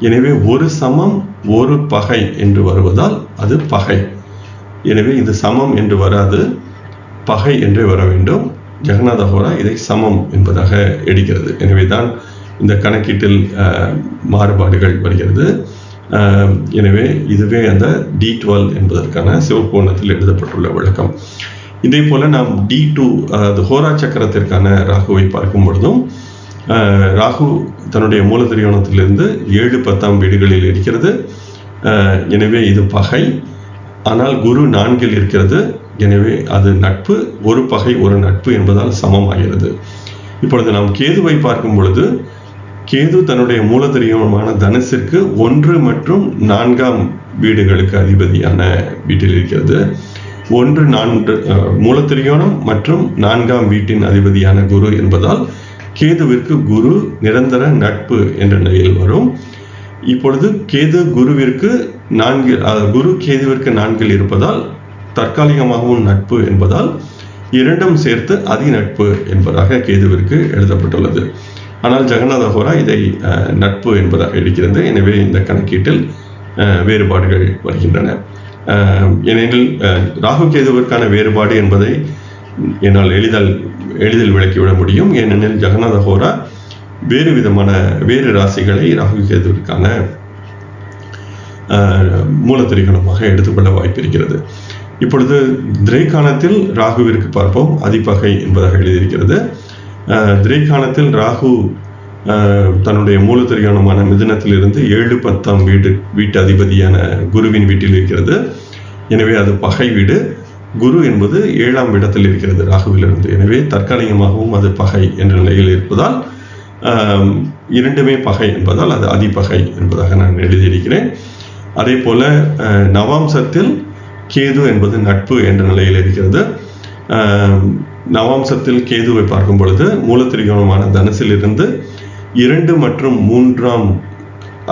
எனவே ஒரு சமம் ஒரு பகை என்று வருவதால் அது பகை. எனவே இது சமம் என்று வராது, பகை என்றே வர வேண்டும். ஜெகநாத ஹோரா இதை சமம் என்பதாக எடுக்கிறது. எனவே தான் இந்த கணக்கீட்டில் மாறுபாடுகள் வருகிறது. எனவே இதுவே அந்த D12 என்பதற்கான சிவப்பு வண்ணத்தில் எழுதப்பட்டுள்ள விளக்கம். இதே போல நாம் D2 அதாவது ஹோரா சக்கரத்திற்கான ராகுவை பார்க்கும் பொழுதும் ராகு தன்னுடைய மூல திரிகோணத்திலிருந்து 7 10 வீடுகளில் இருக்கிறது. எனவே இது பகை. ஆனால் குரு 4 இருக்கிறது. எனவே அது நட்பு. ஒரு பகை ஒரு நட்பு என்பதால் சமமாகிறது. இப்பொழுது நாம் கேதுவை பார்க்கும் பொழுது கேது தன்னுடைய மூல திரிகோணமான தனுசிற்கு 1 மற்றும் 4ஆம் வீடுகளுக்கு அதிபதியான வீட்டில் இருக்கிறது. 1 4 மூல திரிகோணம் மற்றும் 4ஆம் வீட்டின் அதிபதியான குரு என்பதால் கேதுவிற்கு குரு நிரந்தர நட்பு என்ற நிலையில் வரும். இப்பொழுது கேது குருவிற்கு 4 குரு கேதுவிற்கு 4 இருப்பதால் தற்காலிகமாகவும் நட்பு என்பதால் இரண்டும் சேர்த்து அதிநட்பு என்பதாக கேதுவிற்கு எழுதப்பட்டுள்ளது. ஆனால் ஜெகநாத ஹோரா இதை நட்பு என்பதாக எடுக்கிறது. எனவே இந்த கணக்கீட்டில் வேறுபாடுகள் வருகின்றன. ஏனெனில் ராகு கேதுவிற்கான வேறுபாடு என்பதை என்னால் எளிதில் விளக்கிவிட முடியும். ஏனெனில் ஜெகநாத ஹோரா வேறு ராசிகளை ராகு கேதுவிற்கான மூல திரிகோணமாக எடுத்துக்கொள்ள வாய்ப்பிருக்கிறது. இப்பொழுது திரைக்காணத்தில் ராகுவிற்கு பார்ப்போம். அதிபகை என்பதாக எழுதியிருக்கிறது. திரைக்காணத்தில் ராகு தன்னுடைய மூல திரிகோணமான மிதுனத்திலிருந்து 7 10ஆம் வீட்டு அதிபதியான குருவின் வீட்டில் இருக்கிறது. எனவே அது பகை வீடு. குரு என்பது 7ஆம் இடத்தில் இருக்கிறது ராகுவிலிருந்து. எனவே தற்காலிகமாகவும் அது பகை என்ற நிலையில் இருப்பதால் இரண்டுமே பகை என்பதால் அது அதிபகை என்பதாக நான் எழுதியிருக்கிறேன். அதே போல நவாம்சத்தில் கேது என்பது நட்பு என்ற நிலையில் இருக்கிறது. நவாம்சத்தில் கேதுவை பார்க்கும் பொழுது மூல திரிகோணமான தனுசில் இருந்து 2 மற்றும் 3ஆம்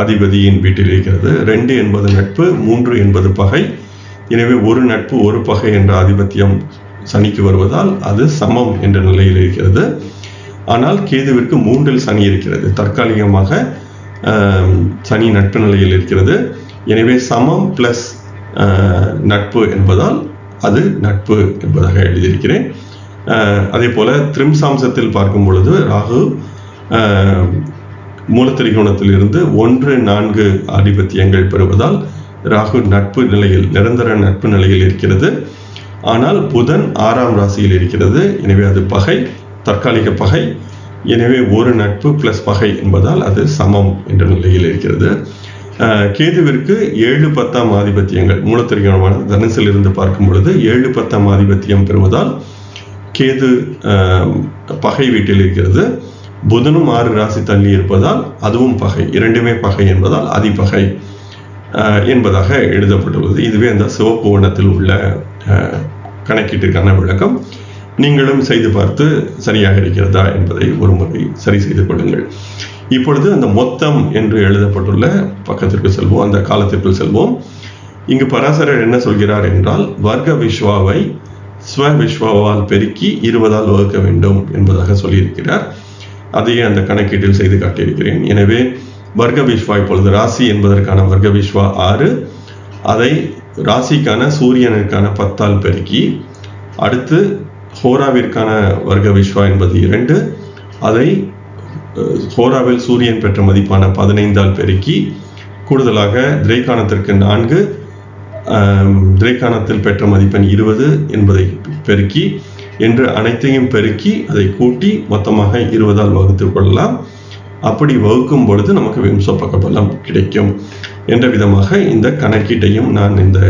அதிபதியின் வீட்டில் இருக்கிறது. 2 என்பது நட்பு, 3 என்பது பகை. எனவே ஒரு நட்பு ஒரு பகை என்ற ஆதிபத்தியம் சனிக்கு வருவதால் அது சமம் என்ற நிலையில் இருக்கிறது. ஆனால் கேதுவிற்கு 3இல் சனி இருக்கிறது. தற்காலிகமாக சனி நட்பு நிலையில் இருக்கிறது. எனவே சமம் பிளஸ் நட்பு என்பதால் அது நட்பு என்பதாக எழுதியிருக்கிறேன். அதே போல திரிம்சாம்சத்தில் பார்க்கும் பொழுது ராகு மூல திரிகோணத்தில் இருந்து 1 4 ஆதிபத்தியங்கள் பெறுவதால் ராகு நட்பு நிலையில் நிரந்தர நட்பு நிலையில் இருக்கிறது. ஆனால் புதன் 6ஆம் ராசியில் இருக்கிறது. எனவே அது பகை, தற்காலிக பகை. எனவே ஒரு நட்பு பிளஸ் பகை என்பதால் அது சமம் என்ற நிலையில் இருக்கிறது. கேதுவிற்கு 7 10ஆம் ஆதிபத்தியங்கள் மூல திரிகோணமான தனுசில் இருந்து பார்க்கும் பொழுது 7 10ஆம் ஆதிபத்தியம் பெறுவதால் கேது பகை வீட்டில் இருக்கிறது. புதனும் 6 ராசி தள்ளி இருப்பதால் அதுவும் பகை. இரண்டுமே பகை என்பதால் அதிபகை என்பதாக எழுதப்பட்டுள்ளது. இதுவே அந்த சிவப்பு வண்ணத்தில் உள்ள கணக்கீட்டிற்கான விளக்கம். நீங்களும் செய்து பார்த்து சரியாக இருக்கிறதா என்பதை ஒரு முறை சரி செய்து கொள்ளுங்கள். இப்பொழுது அந்த மொத்தம் என்று எழுதப்பட்டுள்ள பக்கத்திற்கு செல்வோம், அந்த காலத்திற்குள் செல்வோம். இங்கு பராசரர் என்ன சொல்கிறார் என்றால், வர்க்க விஸ்வாவை ஸ்வ விஸ்வாவால் பெருக்கி 20ஆல் வகுக்க வேண்டும் என்பதாக சொல்லியிருக்கிறார். அதையே அந்த கணக்கீட்டில் செய்து காட்டியிருக்கிறேன். எனவே வர்க்க விஸ்வா இப்பொழுது ராசி என்பதற்கான வர்க்க விஸ்வா 6, அதை ராசிக்கான சூரியனுக்கான 10ஆல் பெருக்கி, அடுத்து ஹோராவிற்கான வர்க்க விஸ்வா என்பது 2, அதை ஹோராவில் சூரியன் பெற்ற மதிப்பான 15ஆல் பெருக்கி, கூடுதலாக திரைக்காணத்திற்கு 4, திரைக்காணத்தில் பெற்ற மதிப்பெண் 20 என்பதை பெருக்கி என்று அனைத்தையும் பெருக்கி அதை கூட்டி மொத்தமாக 20ஆல் வகுத்து கொள்ளலாம். அப்படி வகுக்கும் பொழுது நமக்கு விம்சோபக பலம் கிடைக்கும் என்ற விதமாக இந்த கணக்கீட்டையும் நான் இந்த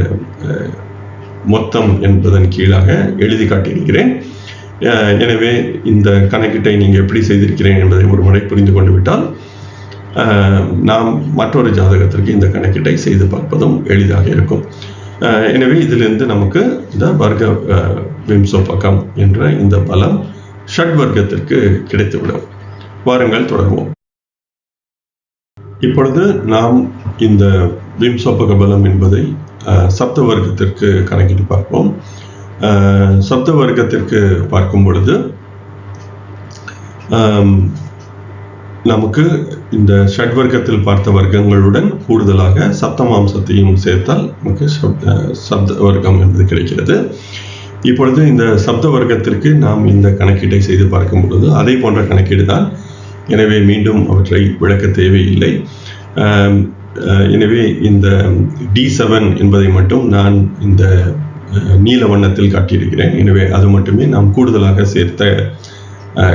மொத்தம் என்பதன் கீழாக எழுதி காட்டியிருக்கிறேன். எனவே இந்த கணக்கீட்டை நீங்கள் எப்படி செய்திருக்கிறேன் என்பதை ஒரு முறை புரிந்து கொண்டு விட்டால் நாம் மற்றொரு ஜாதகத்திற்கு இந்த கணக்கீட்டை செய்து பார்ப்பதும் எளிதாக இருக்கும். எனவே இதிலிருந்து நமக்கு இந்த வர்க்க விம்சோபகம் என்ற இந்த பலம் ஷட் வர்க்கத்திற்கு கிடைத்துவிடும். வாருங்கள் தொடர்வோம். இப்பொழுது நாம் இந்த விம்சோபக பலம் என்பதை சப்த வர்க்கத்திற்கு கணக்கிட்டு பார்ப்போம். சப்த வர்க்கத்திற்கு பார்க்கும் பொழுது நமக்கு இந்த ஷட்வர்க்கத்தில் பார்த்த வர்க்கங்களுடன் கூடுதலாக சப்தமாம்சத்தையும் சேர்த்தால் நமக்கு சப்த வர்க்கம் என்பது கிடைக்கிறது. இப்பொழுது இந்த சப்த வர்க்கத்திற்கு நாம் இந்த கணக்கீட்டை செய்து பார்க்கும் பொழுது அதே போன்ற கணக்கீடு தான். எனவே மீண்டும் அவற்றை விளக்க தேவையில்லை. எனவே இந்த D7 என்பதை மட்டும் நான் இந்த நீல வண்ணத்தில் காட்டியிருக்கிறேன். எனவே அது மட்டுமே நாம் கூடுதலாக சேர்த்த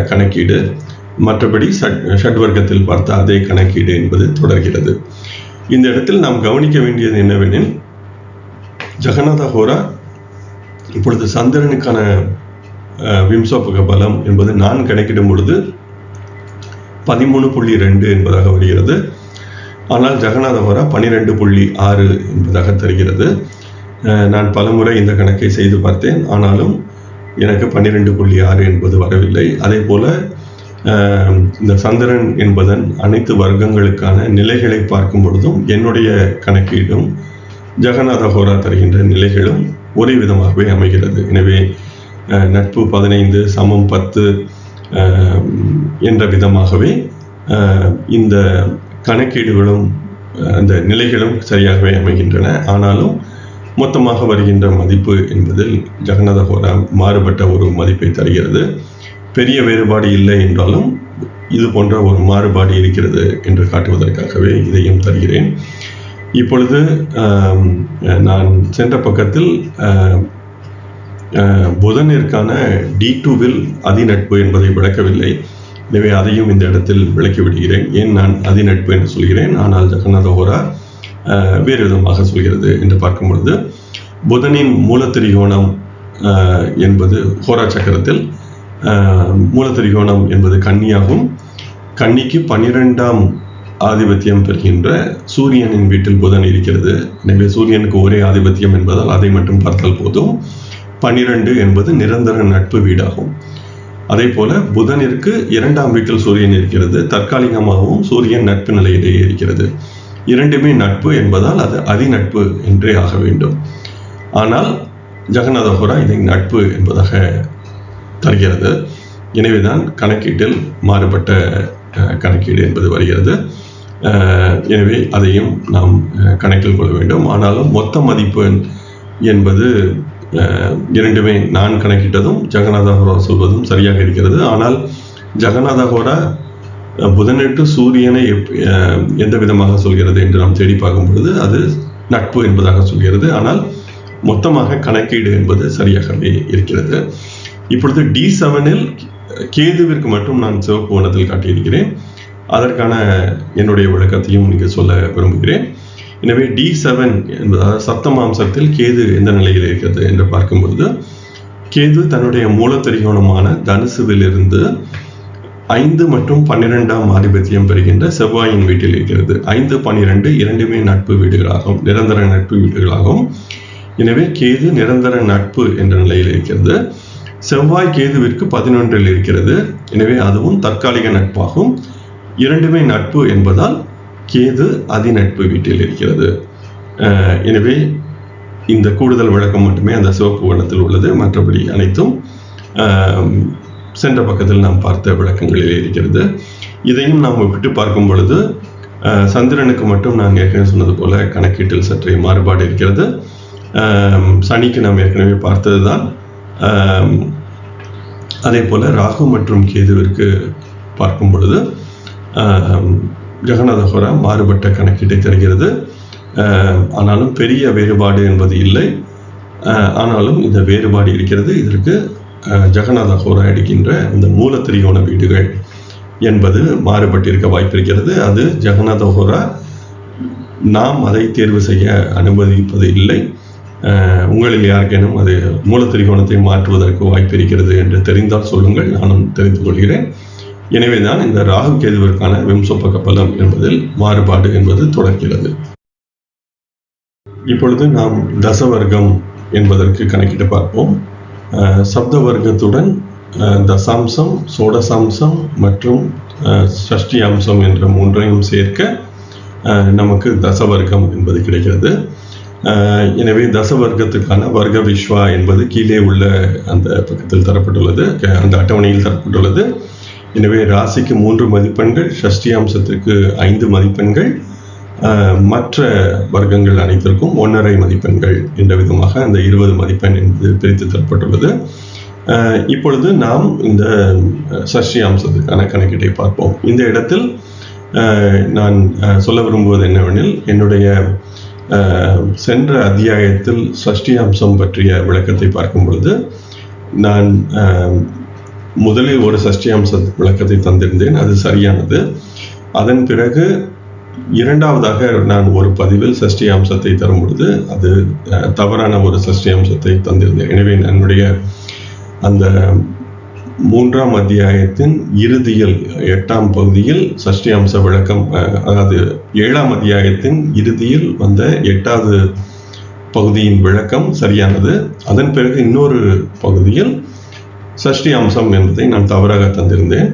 கணக்கீடு. மற்றபடி ஷட்வர்க்கத்தில் பார்த்த அதே கணக்கீடு என்பது தொடர்கிறது. இந்த இடத்தில் நாம் கவனிக்க வேண்டியது என்னவெனில், ஜெகநாத ஹோரா இப்பொழுது சந்திரனுக்கான விம்சோபக பலம் என்பது நான் கணக்கிடும் பொழுது 13.2 என்பதாக வருகிறது. ஆனால் ஜெகநாத ஹோரா 12.6 என்பதாக தருகிறது. நான் பலமுறை இந்த கணக்கை செய்து பார்த்தேன். ஆனாலும் எனக்கு 12.6 என்பது வரவில்லை. அதே போல இந்த சந்திரன் என்பதன் அனைத்து வர்க்கங்களுக்கான நிலைகளை பார்க்கும் பொழுதும் என்னுடைய கணக்கீடும் ஜெகநாத ஹோரா தருகின்ற நிலைகளும் ஒரே விதமாகவே அமைகிறது. எனவே நட்பு 15 சமம் 10 என்ற விதமாகவே இந்த கணக்கீடுகளும் அந்த நிலைகளும் சரியாகவே அமைகின்றன. ஆனாலும் மொத்தமாக வருகின்ற மதிப்பு என்பதில் ஜெகநாத ஹோரா மாறுபட்ட ஒரு மதிப்பை தருகிறது. பெரிய வேறுபாடு இல்லை என்றாலும் இது போன்ற ஒரு மாறுபாடு இருக்கிறது என்று காட்டுவதற்காகவே இதையும் தருகிறேன். இப்பொழுது நான் சென்ற பக்கத்தில் புதனிற்கான D2வில் அதிநட்பு என்பதை விளக்கவில்லை. எனவே அதையும் இந்த இடத்தில் விளக்கி விடுகிறேன். ஏன் நான் அதிநட்பு என்று சொல்கிறேன், ஆனால் ஜெகநாத ஹோரா வேறு விதமாக சொல்கிறது என்று பார்க்கும் பொழுது, புதனின் மூலத்திரிகோணம் என்பது ஹோரா சக்கரத்தில் மூலத்திரிகோணம் என்பது கன்னியாகும். கன்னிக்கு 12ஆம் ஆதிபத்தியம் பெறுகின்ற சூரியனின் வீட்டில் புதன் இருக்கிறது. எனவே சூரியனுக்கு ஒரே ஆதிபத்தியம் என்பதால் அதை மட்டும் பார்த்தால் போதும். 12 என்பது நிரந்தர நட்பு வீடாகும். அதே போல புதனிற்கு 2ஆம் வீட்டில் சூரியன் இருக்கிறது. தற்காலிகமாகவும் சூரியன் நட்பு நிலையிலேயே இருக்கிறது. இரண்டுமே நட்பு என்பதால் அது அதிநட்பு என்றே ஆக வேண்டும். ஆனால் ஜெகநாத ஹோரா இதை நட்பு என்பதாக தருகிறது. எனவேதான் கணக்கீட்டில் மாறுபட்ட கணக்கீடு என்பது வருகிறது. எனவே அதையும் நாம் கணக்கில் கொள்ள வேண்டும். ஆனாலும் மொத்த மதிப்பு என்பது இரண்டுமே நான் கணக்கிட்டதும் ஜெகநாத ஹோரா சொல்வதும் சரியாக இருக்கிறது. ஆனால் ஜெகநாத ஹோரா புதனெட்டு சூரியனை எந்த விதமாக சொல்கிறது என்று நாம் தேடி பார்க்கும் பொழுது அது நட்பு என்பதாக சொல்கிறது. ஆனால் மொத்தமாக கணக்கீடு என்பது சரியாகவே இருக்கிறது. இப்பொழுது D7ல் கேதுவிற்கு மட்டும் நான் சிவப்பு வண்ணத்தில் காட்டியிருக்கிறேன். அதற்கான என்னுடைய விளக்கத்தையும் இங்கு சொல்ல விரும்புகிறேன். எனவே D7 என்பதாக சப்தமாம்சத்தில் கேது எந்த நிலையில் இருக்கிறது என்று பார்க்கும்பொழுது, கேது தன்னுடைய மூலத்திரிகோணமான தனுசுவில் இருந்து 5 மற்றும் 12ஆம் ஆதிபத்தியம் பெறுகின்ற செவ்வாயின் வீட்டில் இருக்கிறது. 5, 12 இரண்டுமே நட்பு வீடுகளாகும், நிரந்தர நட்பு வீடுகளாகும். எனவே கேது நிரந்தர நட்பு என்ற நிலையில் இருக்கிறது. செவ்வாய் கேதுவிற்கு 11ல் இருக்கிறது. எனவே அதுவும் தற்காலிக நட்பாகும். இரண்டுமே நட்பு என்பதால் கேது அதிநட்பு வீட்டில் இருக்கிறது. எனவே இந்த கூடுதல் விளக்கம் மட்டுமே அந்த சிவப்பு வண்ணத்தில் உள்ளது. மற்றபடி அனைத்தும் சென்ற பக்கத்தில் நாம் பார்த்த விளக்கங்களிலே இருக்கிறது. இதையும் நாம் விட்டு பார்க்கும் பொழுது சந்திரனுக்கு மட்டும் நான் ஏற்கனவே சொன்னது போல கணக்கீட்டில் சற்றே மாறுபாடு இருக்கிறது. சனிக்கு நாம் ஏற்கனவே பார்த்தது தான். அதே போல ராகு மற்றும் கேதுவிற்கு பார்க்கும் பொழுது ஜெகநாத ஹோரா மாறுபட்ட கணக்கீட்டை தருகிறது. ஆனாலும் பெரிய வேறுபாடு என்பது இல்லை. ஆனாலும் இந்த வேறுபாடு இருக்கிறது. இதற்கு ஜெகநாத ஹோரா எடுக்கின்ற இந்த மூலத்திரிகோண வீடுகள் என்பது மாறுபட்டிருக்க வாய்ப்பிருக்கிறது. அது ஜெகநாத ஹோரா நாம் அதை தேர்வு செய்ய அனுமதிப்பது இல்லை. உங்களில் யாருக்கேனும் அது மூலத்திரிகோணத்தை மாற்றுவதற்கு வாய்ப்பு இருக்கிறது என்று தெரிந்தால் சொல்லுங்கள், நானும் தெரிந்து கொள்கிறேன். எனவேதான் இந்த ராகு கேதுவிற்கான விம்சோபக பலம் என்பதில் மாறுபாடு என்பது தொடர்கிறது. இப்பொழுது நாம் தசவர்க்கம் என்பதற்கு கணக்கிட்டு பார்ப்போம். சப்த வர்க்கத்துடன் தசாம்சம், சோடசாம்சம் மற்றும் ஷஷ்டி அம்சம் என்ற மூன்றையும் சேர்க்க நமக்கு தசவர்க்கம் என்பது கிடைக்கிறது. எனவே தசவர்க்கத்துக்கான வர்க்க விஸ்வா என்பது கீழே உள்ள அந்த பக்கத்தில் தரப்பட்டுள்ளது, அந்த அட்டவணையில் தரப்பட்டுள்ளது. எனவே ராசிக்கு 3 மதிப்பெண்கள், ஷஷ்டி அம்சத்திற்கு 5 மதிப்பெண்கள், மற்ற வர்க்கங்கள் அனைத்திற்கும் 1.5 மதிப்பெண்கள் என்ற விதமாக அந்த 20 மதிப்பெண் என்பது பிரித்து தரப்பட்டுள்ளது. இப்பொழுது நாம் இந்த ஷஷ்டி அம்சத்திற்கான கணக்கீட்டை பார்ப்போம். இந்த இடத்தில் நான் சொல்ல விரும்புவது என்னவெனில், என்னுடைய சென்ற அத்தியாயத்தில் ஷஷ்டி அம்சம் பற்றிய விளக்கத்தை பார்க்கும் பொழுது நான் முதலில் ஒரு ஷஷ்டி அம்ச விளக்கத்தை தந்திருந்தேன். அது சரியானது. அதன் பிறகு இரண்டாவதாக நான் ஒரு பதிவில் ஷஷ்டி அம்சத்தை தரும் பொழுது அது தவறான ஒரு ஷஷ்டி அம்சத்தை தந்திருந்தேன். எனவே என்னுடைய அந்த 3ஆம் அத்தியாயத்தின் இறுதியில் 8ஆம் பகுதியில் ஷஷ்டி அம்ச விளக்கம், அதாவது 7ஆம் அத்தியாயத்தின் இறுதியில் வந்த 8வது பகுதியின் விளக்கம் சரியானது. அதன் பிறகு இன்னொரு பகுதியில் ஷஷ்டி அம்சம் என்பதை நான் தவறாக தந்திருந்தேன்.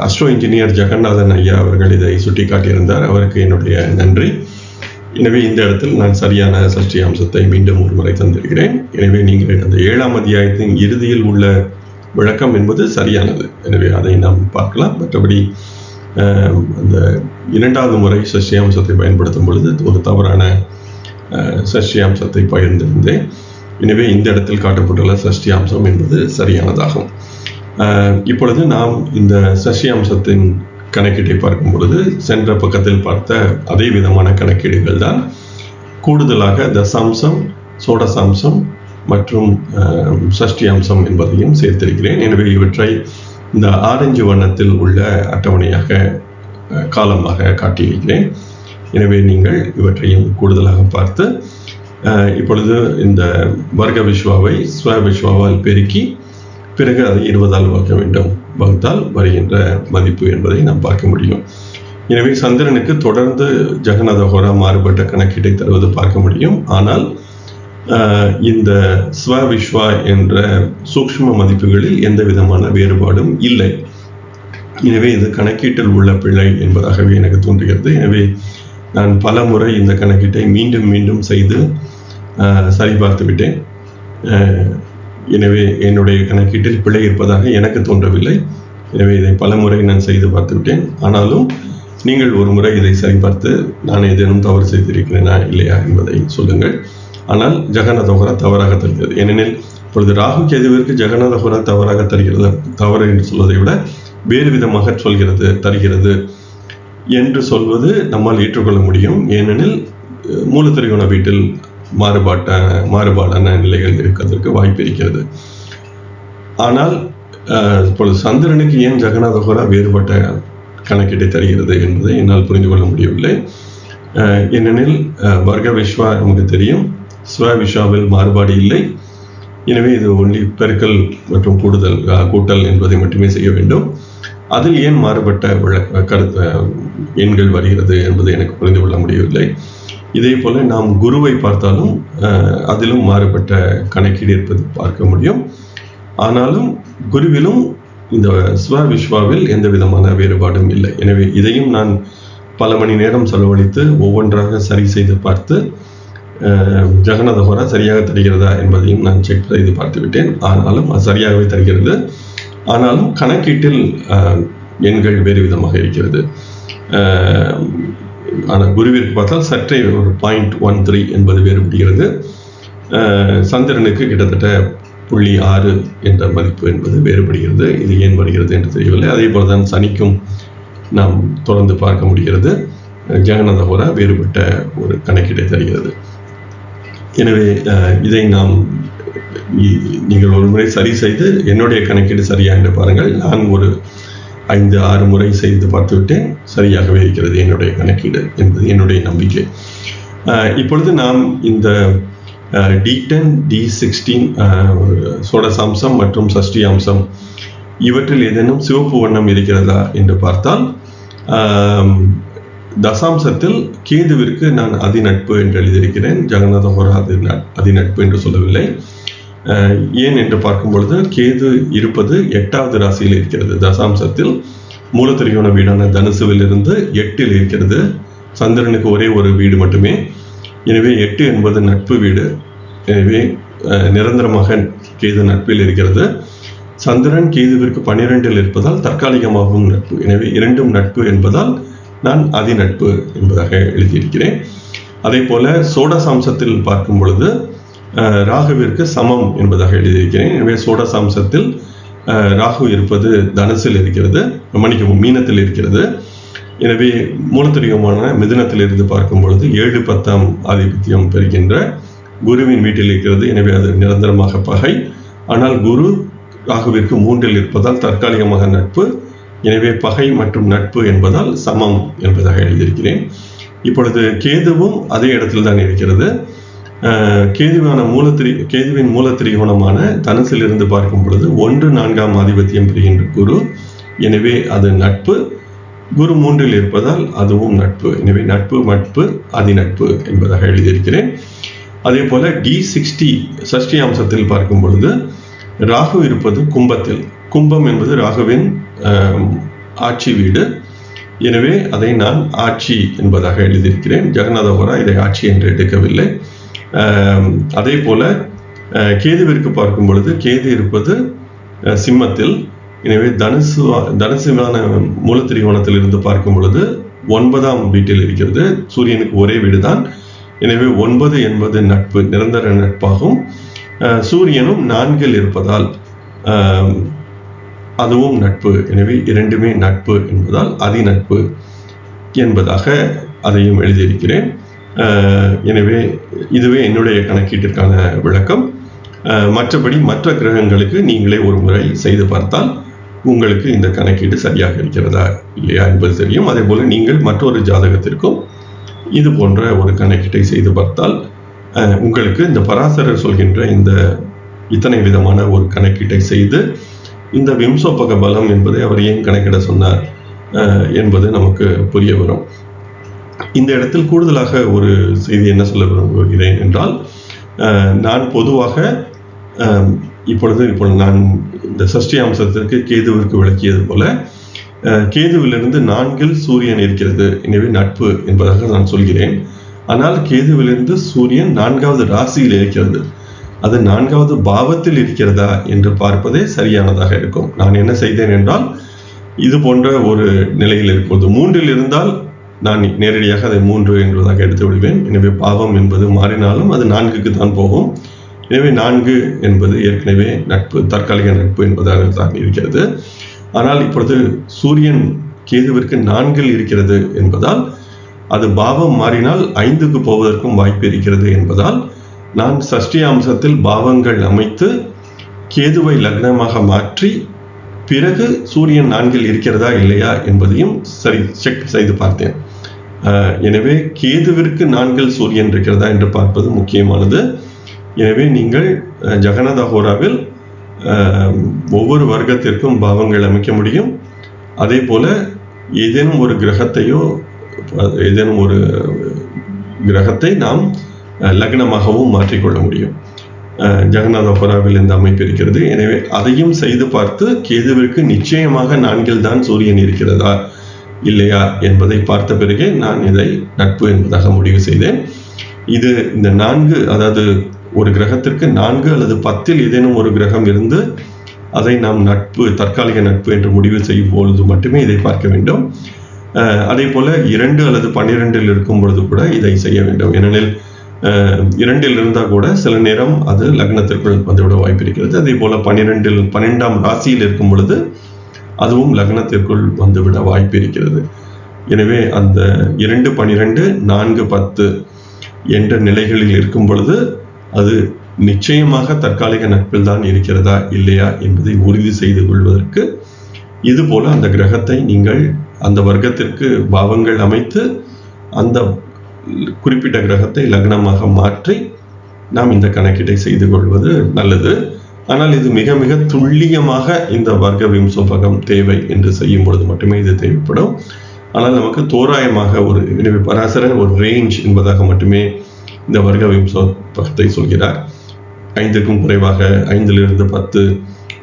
அஸ்ட்ரோ இன்ஜினியர் ஜெகநாதன் ஐயா அவர்கள் இதை சுட்டி காட்டியிருந்தார். அவருக்கு என்னுடைய நன்றி. எனவே இந்த இடத்தில் நான் சரியான ஷஷ்டி அம்சத்தை மீண்டும் ஒரு முறை தந்திருக்கிறேன். எனவே நீங்கள் அந்த 7ஆம் அத்தியாயத்தின் இறுதியில் உள்ள விளக்கம் என்பது சரியானது. எனவே அதை நாம் பார்க்கலாம். மற்றபடி அந்த 2வது முறை ஷஷ்டி அம்சத்தை பயன்படுத்தும் பொழுது ஒரு தவறான ஷஷ்டி அம்சத்தை பகிர்ந்திருந்தேன். எனவே இந்த இடத்தில் காட்டப்பட்டுள்ள ஷஷ்டி அம்சம் என்பது சரியானதாகும். இப்பொழுது நாம் இந்த ஷஷ்டி அம்சத்தின் கணக்கீட்டை பார்க்கும் பொழுது சென்ற பக்கத்தில் பார்த்த அதே விதமான கணக்கீடுகள் தான். கூடுதலாக தசாம்சம், சோடசாம்சம் மற்றும் ஷஷ்டி அம்சம் என்பதையும் சேர்த்திருக்கிறேன். எனவே இவற்றை இந்த ஆரஞ்சு வண்ணத்தில் உள்ள அட்டவணையாக காலமாக காட்டியிருக்கிறேன். எனவே நீங்கள் இவற்றையும் கூடுதலாக பார்த்து இப்பொழுது இந்த வர்க்க விஸ்வாவை ஸ்வ விஸ்வாவால் பெருக்கி பிறகு அதை 20ஆல் வகுக்க வேண்டும். வகுத்தால் வருகின்ற மதிப்பு என்பதை நாம் பார்க்க முடியும். எனவே சந்திரனுக்கு தொடர்ந்து ஜெகநாத ஹோரா மாறுபட்ட கணக்கீட்டை தருவது பார்க்க முடியும். ஆனால் இந்த ஸ்வ விஸ்வா என்ற சூக்ஷ்ம மதிப்புகளில் எந்த விதமான வேறுபாடும் இல்லை. எனவே இது கணக்கீட்டில் உள்ள பிழை என்பதாகவே எனக்கு தோன்றுகிறது. எனவே நான் பல முறை இந்த கணக்கீட்டை மீண்டும் மீண்டும் செய்து சரிபார்த்து விட்டேன். எனவே என்னுடைய கணக்கீட்டில் பிழை இருப்பதாக எனக்கு தோன்றவில்லை. எனவே இதை பல முறை நான் செய்து பார்த்து விட்டேன். ஆனாலும் நீங்கள் ஒரு முறை இதை சரிபார்த்து நான் ஏதேனும் தவறு செய்திருக்கிறேனா இல்லையா என்பதை சொல்லுங்கள். ஆனால் ஜெகநாத ஹோரா தவறாக தருகிறது. ஏனெனில் இப்பொழுது ராகு கேதுவிற்கு ஜெகநாத ஹோரா தவறாக தருகிறது. தவறு என்று சொல்வதை விட வேறு விதமாக சொல்கிறது, தருகிறது என்று சொல்வது நம்மால் ஏற்றுக்கொள்ள முடியும். ஏனெனில் மூலத்திரிகோண வீட்டில் மாறுபாடான நிலைகள் இருக்கிறதுக்கு வாய்ப்பு இருக்கிறது. ஆனால் இப்பொழுது சந்திரனுக்கு ஏன் ஜெகநாத ஹோரா வேறுபட்ட கணக்கீட்டை தருகிறது என்பதை என்னால் புரிந்து கொள்ள முடியவில்லை. ஏனெனில் வர்க்க விஸ்வா நமக்கு தெரியும், ஸ்வ விஸ்வாவில் மாறுபாடு இல்லை. எனவே இது ஒன்லி பெருக்கல் மற்றும் கூட்டல் என்பதை மட்டுமே செய்ய வேண்டும். அதில் ஏன் மாறுபட்ட எண்கள் வருகிறது என்பதை எனக்கு புரிந்து கொள்ள முடியவில்லை. இதே போல நாம் குருவை பார்த்தாலும் அதிலும் மாறுபட்ட கணக்கீடு இருப்பது பார்க்க முடியும். ஆனாலும் குருவிலும் இந்த ஸ்வ விஸ்வாவில் எந்த விதமான வேறுபாடும் இல்லை. எனவே இதையும் நான் பல மணி நேரம் செலவழித்து ஒவ்வொன்றாக சரி செய்து பார்த்து ஜெகநாத ஹோரா சரியாக தருகிறதா என்பதையும் நான் செக் செய்து பார்த்து விட்டேன். ஆனாலும் அது சரியாகவே தருகிறது. ஆனாலும் கணக்கீட்டில் எண்கள் வேறு விதமாக இருக்கிறது. ஆனால் குருவிற்கு பார்த்தால் சற்றே ஒரு 0.13 என்பது வேறுபடுகிறது. சந்திரனுக்கு கிட்டத்தட்ட 0.6 என்ற மதிப்பு என்பது வேறுபடுகிறது. இது ஏன் வருகிறது என்று தெரியவில்லை. அதே போல தான் சனிக்கும் நாம் தொடர்ந்து பார்க்க முடிகிறது. ஜெகநாத ஹோரா வேறுபட்ட ஒரு கணக்கீட்டை தருகிறது. எனவே இதை நீங்கள் ஒரு முறை சரி செய்து என்னுடைய கணக்கீடு சரியா என்று பாருங்கள். நான் ஒரு 5-6 முறை செய்து பார்த்து விட்டேன். சரியாகவே இருக்கிறது என்னுடைய கணக்கீடு என்பது என்னுடைய நம்பிக்கை. இப்பொழுது நாம் இந்த D10, D16 சோடசாம்சம் மற்றும் ஷஷ்டி அம்சம் இவற்றில் ஏதேனும் சிவப்பு வண்ணம் இருக்கிறதா என்று பார்த்தால் தசாம்சத்தில் கேதுவிற்கு நான் அதிநட்பு என்று எழுதியிருக்கிறேன். ஜெகநாத ஹோரா அதிநட்பு என்று சொல்லவில்லை. ஏன் என்று பார்க்கும் பொழுது கேது இருப்பது 8வது ராசியில் இருக்கிறது. தசாம்சத்தில் மூலத்திரிகோண வீடான தனுசுவில் இருந்து 8இல் இருக்கிறது. சந்திரனுக்கு ஒரே ஒரு வீடு மட்டுமே. எனவே 8 என்பது நட்பு வீடு. எனவே நிரந்தரமாக கேது நட்பில் இருக்கிறது. சந்திரன் கேதுவிற்கு 12 இருப்பதால் தற்காலிகமாகவும் நட்பு. எனவே இரண்டும் நட்பு என்பதால் நான் அதி நட்பு என்பதாக எழுதியிருக்கிறேன். அதே போல சோடசாம்சத்தில் பார்க்கும் பொழுது ராகுவிற்கு சமம் என்பதாக எழுதியிருக்கிறேன். எனவே சோடசாம்சத்தில் ராகு இருப்பது தனுசில் இருக்கிறது, மன்னிக்கவும் மீனத்தில் இருக்கிறது. எனவே மூலத்திரிகமான மிதுனத்தில் இருந்து பார்க்கும் பொழுது 7-10 ஆதிபத்தியம் பெறுகின்ற குருவின் வீட்டில் இருக்கிறது. எனவே அது நிரந்தரமாக பகை. ஆனால் குரு ராகுவிற்கு 3 இருப்பதால் தற்காலிகமாக நட்பு. எனவே பகை மற்றும் நட்பு என்பதால் சமம் என்பதாக எழுதியிருக்கிறேன். இப்பொழுது கேதுவும் அதே இடத்தில் தான் இருக்கிறது. கேதுவின் மூலத்திரிகோணமான தனுசில் இருந்து பார்க்கும் பொழுது 1-4 ஆதிபத்தியம் பெறுகின்ற குரு. எனவே அது நட்பு. குரு 3 இருப்பதால் அதுவும் நட்பு. எனவே நட்பு அதி நட்பு என்பதாக எழுதியிருக்கிறேன். அதே போல D60 சஷ்டி அம்சத்தில் பார்க்கும் பொழுது ராகு இருப்பது கும்பத்தில். கும்பம் என்பது ராகுவின் ஆட்சி வீடு. எனவே அதை நான் ஆட்சி என்பதாக எழுதியிருக்கிறேன். ஜெகநாத ஹோரா இதை ஆட்சி என்று எடுக்கவில்லை. அதே போல கேதுவிற்கு பார்க்கும் பொழுது கேது இருப்பது சிம்மத்தில். எனவே தனுசுவான மூலத்திரிகோணத்தில் இருந்து பார்க்கும் பொழுது 9ஆம் வீட்டில் இருக்கிறது. சூரியனுக்கு ஒரே வீடுதான். எனவே 9 என்பது நட்பு, நிரந்தர நட்பாகும். சூரியனும் 4 இருப்பதால் அதுவும் நட்பு. எனவே இரண்டுமே நட்பு என்பதால் அதி நட்பு என்பதாக அதையும் எழுதியிருக்கிறேன். எனவே இதுவே என்னுடைய கணக்கீட்டிற்கான விளக்கம். மற்றபடி மற்ற கிரகங்களுக்கு நீங்களே ஒரு முறை செய்து பார்த்தால் உங்களுக்கு இந்த கணக்கீடு சரியாக இருக்கிறதா இல்லையா என்பது தெரியும். அதே போல நீங்கள் மற்றொரு ஜாதகத்திற்கும் இது போன்ற ஒரு கணக்கீட்டை செய்து பார்த்தால் உங்களுக்கு இந்த பராசரர் சொல்கின்ற இந்த இத்தனை விதமான ஒரு கணக்கீட்டை செய்து இந்த விம்சோபக பலம் என்பதை அவர் ஏன் கணக்கிட சொன்னார் என்பது நமக்கு புரிய வரும். இந்த இடத்தில் கூடுதலாக ஒரு செய்தி என்ன சொல்ல விரும்புகிறேன் என்றால், நான் பொதுவாக இப்பொழுது நான் இந்த சஷ்டி அம்சத்திற்கு கேதுவிற்கு விளக்கியது போல கேதுவிலிருந்து 4 சூரியன் இருக்கிறது. எனவே நட்பு என்பதாக நான் சொல்கிறேன். ஆனால் கேதுவிலிருந்து சூரியன் 4வது ராசியில் இருக்கிறது. அது 4வது பாவத்தில் இருக்கிறதா என்று பார்ப்பதே சரியானதாக இருக்கும். நான் என்ன செய்தேன் என்றால், இது போன்ற ஒரு நிலையில் இருக்கும்போது 3 இருந்தால் நான் நேரடியாக அதை 3 என்பதாக எடுத்து விடுவேன். எனவே பாவம் என்பது மாறினாலும் அது 4க்கு தான் போகும். எனவே 4 என்பது ஏற்கனவே நட்பு, தற்காலிக நட்பு என்பதாக தான் இருக்கிறது. ஆனால் இப்பொழுது சூரியன் கேதுவிற்கு 4 இருக்கிறது என்பதால் அது பாவம் மாறினால் 5க்கு போவதற்கும் வாய்ப்பு இருக்கிறது என்பதால் நான் சஷ்டி அம்சத்தில் பாவங்கள் அமைத்து கேதுவை லக்னமாக மாற்றி பிறகு சூரியன் 4 இருக்கிறதா இல்லையா என்பதையும் செக் செய்து பார்த்தேன். எனவே கேதுவிற்கு 4 சூரியன் இருக்கிறதா என்று பார்ப்பது முக்கியமானது. எனவே நீங்கள் ஜெகநாத ஹோராவில் ஒவ்வொரு வர்க்கத்திற்கும் பாவங்கள் அமைக்க முடியும். அதே போல ஏதேனும் ஒரு கிரகத்தை நாம் லக்னமாகவும் மாற்றிக்கொள்ள முடியும். ஜெகநாத ஹோராவில் இந்த அமைப்பு இருக்கிறது. எனவே அதையும் செய்து பார்த்து கேதுவிற்கு நிச்சயமாக 4 தான் சூரியன் இருக்கிறதா இல்லையா என்பதை பார்த்த பிறகே நான் இதை நட்பு என்பதாக முடிவு செய்தேன். இந்த 4, அதாவது ஒரு கிரகத்திற்கு 4 அல்லது 10 ஏதேனும் ஒரு கிரகம் இருந்து அதை நாம் நட்பு, தற்காலிக நட்பு என்று முடிவு செய்யும் பொழுது மட்டுமே இதை பார்க்க வேண்டும். அதே போல 2 அல்லது 12 இருக்கும் பொழுது கூட இதை செய்ய வேண்டும். ஏனெனில் 2 இருந்தால் கூட சில நேரம் அது லக்னத்திற்குள் வந்துவிட வாய்ப்பு இருக்கிறது. அதே போல 12ஆம் ராசியில் இருக்கும் பொழுது அதுவும் லக்னத்திற்குள் வந்துவிட வாய்ப்பு இருக்கிறது. எனவே அந்த 2, 12, 4, 10 என்ற நிலைகளில் இருக்கும் பொழுது அது நிச்சயமாக தற்காலிக நட்பில் தான் இருக்கிறதா இல்லையா என்பதை உறுதி செய்து கொள்வதற்கு இது போல அந்த கிரகத்தை நீங்கள் அந்த வர்க்கத்திற்கு பாவங்கள் அமைத்து அந்த குறிப்பிட்ட கிரகத்தை லக்னமாக மாற்றி நாம் இந்த கணக்கீட்டை செய்து கொள்வது நல்லது. ஆனால் இது மிக மிக துல்லியமாக இந்த வர்க்க விம்சோபகம் தேவை என்று செய்யும் பொழுது மட்டுமே இது தேவைப்படும். ஆனால் நமக்கு தோராயமாக எனவே பராசரர் ஒரு ரேஞ்ச் என்பதாக மட்டுமே இந்த வர்க்க விம்சோபகத்தை சொல்கிறார். 5க்கும் குறைவாக, 5லிருந்து 10,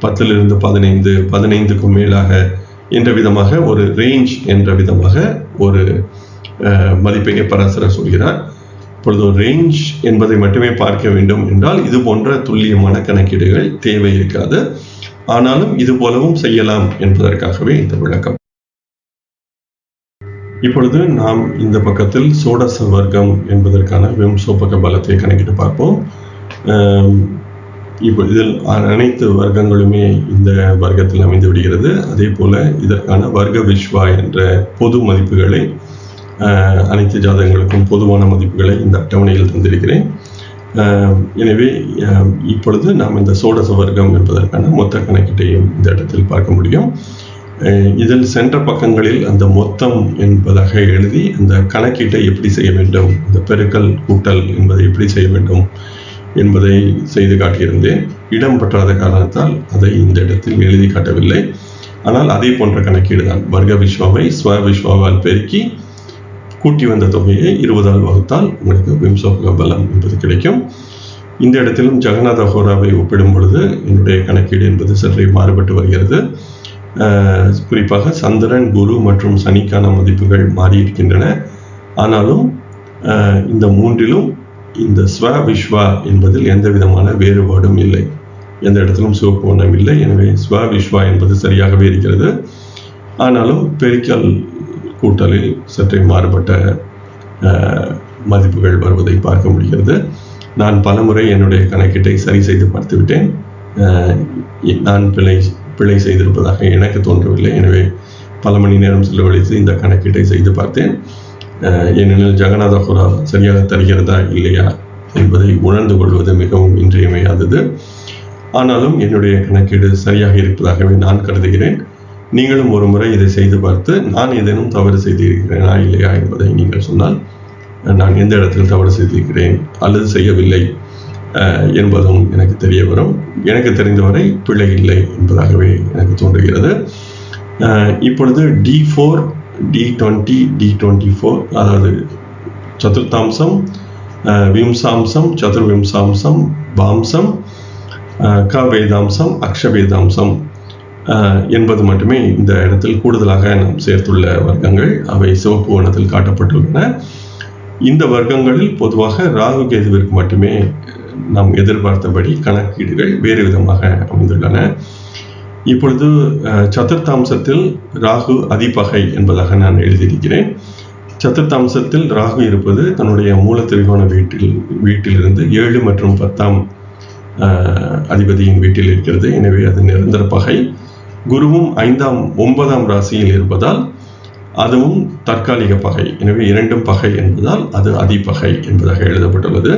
10லிருந்து 15, 15க்கும் மேலாக என்ற விதமாக ஒரு ரேஞ்ச் என்ற விதமாக ஒரு மதிப்பையை பராசரர் சொல்கிறார். இப்பொழுது ஒரு ரேஞ்ச் என்பதை மட்டுமே பார்க்க வேண்டும் என்றால் இது போன்ற துல்லியமான கணக்கீடுகள் தேவை இருக்காது. ஆனாலும் இது போலவும் செய்யலாம் என்பதற்காகவே இந்த விளக்கம். இப்பொழுது நாம் இந்த பக்கத்தில் சோடச வர்க்கம் என்பதற்கான விம்சோபக பலத்தை கணக்கிட்டு பார்ப்போம். இப்போ இதில் அனைத்து வர்க்கங்களுமே இந்த வர்க்கத்தில் அமைந்து விடுகிறது. அதே போல இதற்கான வர்க்க விஸ்வா என்ற பொது மதிப்புகளை, அனைத்து ஜாதகங்களுக்கும் பொதுவான மதிப்புகளை இந்த அட்டவணையில் தந்திருக்கிறேன். எனவே இப்பொழுது நாம் இந்த சோடச வர்க்கம் என்பதற்கான மொத்த கணக்கீட்டையும் இந்த இடத்தில் பார்க்க முடியும். இதில் சென்ற பக்கங்களில் அந்த மொத்தம் என்பதாக எழுதி அந்த கணக்கீட்டை எப்படி செய்ய வேண்டும், இந்த பெருக்கல் கூட்டல் என்பதை எப்படி செய்ய வேண்டும் என்பதை செய்து காட்டியிருந்தேன். இடம் பற்றாத காரணத்தால் அதை இந்த இடத்தில் எழுதி காட்டவில்லை. ஆனால் அதே போன்ற கணக்கீடு தான். வர்க்க விஸ்வாவை ஸ்வ விஸ்வாவால் பெருக்கி கூட்டி வந்த தொகையை 20ஆல் வகுத்தால் உங்களுக்கு விம்சோபக பலம் என்பது கிடைக்கும். இந்த இடத்திலும் ஜெகநாத ஹோராவை ஒப்பிடும் பொழுது என்னுடைய கணக்கீடு என்பது சற்றே மாறுபட்டு வருகிறது. குறிப்பாக சந்திரன், குரு மற்றும் சனிக்கான மதிப்புகள் மாறியிருக்கின்றன. ஆனாலும் இந்த மூன்றிலும் இந்த ஸ்வ விஸ்வா என்பதில் எந்த விதமான வேறுபாடும் இல்லை. எந்த இடத்திலும் சிவப்பு வண்ணம் இல்லை. எனவே ஸ்வ விஸ்வா என்பது சரியாகவே இருக்கிறது. ஆனாலும் பெருக்கல் கூட்டலில் சற்றே மாறுபட்ட மதிப்புகள் வருவதை பார்க்க முடிகிறது. நான் பலமுறை என்னுடைய கணக்கீட்டை சரி செய்து பார்த்துவிட்டேன். நான் பிழை செய்திருப்பதாக எனக்கு தோன்றவில்லை. எனவே பல மணி நேரம் செலவழித்து இந்த கணக்கீட்டை செய்து பார்த்தேன். ஏனெனில் ஜெகநாத ஹோரா சரியாக தருகிறதா இல்லையா என்பதை உணர்ந்து கொள்வது மிகவும் இன்றியமையாதது. ஆனாலும் என்னுடைய கணக்கீடு சரியாக இருப்பதாகவே நான் கருதுகிறேன். நீங்களும் ஒரு முறை இதை செய்து பார்த்து நான் ஏதேனும் தவறு செய்திருக்கிறேனா இல்லையா என்பதை நீங்கள் சொன்னால் நான் எந்த இடத்தில் தவறு செய்திருக்கிறேன் அல்லது செய்யவில்லை என்பதும் எனக்கு தெரிய வரும். எனக்கு தெரிந்தவரை பிழை இல்லை என்பதாகவே எனக்கு தோன்றுகிறது. இப்பொழுது D4, D20, D24, அதாவது சதுர்த்தாம்சம், விம்சாம்சம், சதுர்விம்சாம்சம், பாம்சம், கவேதாம்சம், அக்ஷவேதாம்சம் என்பது மட்டுமே இந்த இடத்தில் கூடுதலாக நாம் சேர்த்துள்ள வர்க்கங்கள். அவை சிவப்பு வண்ணத்தில் காட்டப்பட்டுள்ளன. இந்த வர்க்கங்களில் பொதுவாக ராகு கேதுவிற்கு மட்டுமே நாம் எதிர்பார்த்தபடி கணக்கீடுகள் வேறு விதமாக அமைந்துள்ளன. இப்பொழுது சதுர்த்தாம்சத்தில் ராகு அதிபகை என்பதாக நான் எழுதியிருக்கிறேன். சதுர்த்தாம்சத்தில் ராகு இருப்பது தன்னுடைய மூல திரிகோண வீட்டிலிருந்து 7 மற்றும் 10ஆம் அதிபதியின் வீட்டில் இருக்கிறது. எனவே அது நிரந்தர பகை. குருவும் 5ஆம் 9ஆம் ராசியில் இருப்பதால் அதுவும் தற்காலிக பகை. எனவே இரண்டும் பகை என்பதால் அது அதிபகை என்பதாக எழுதப்பட்டுள்ளது.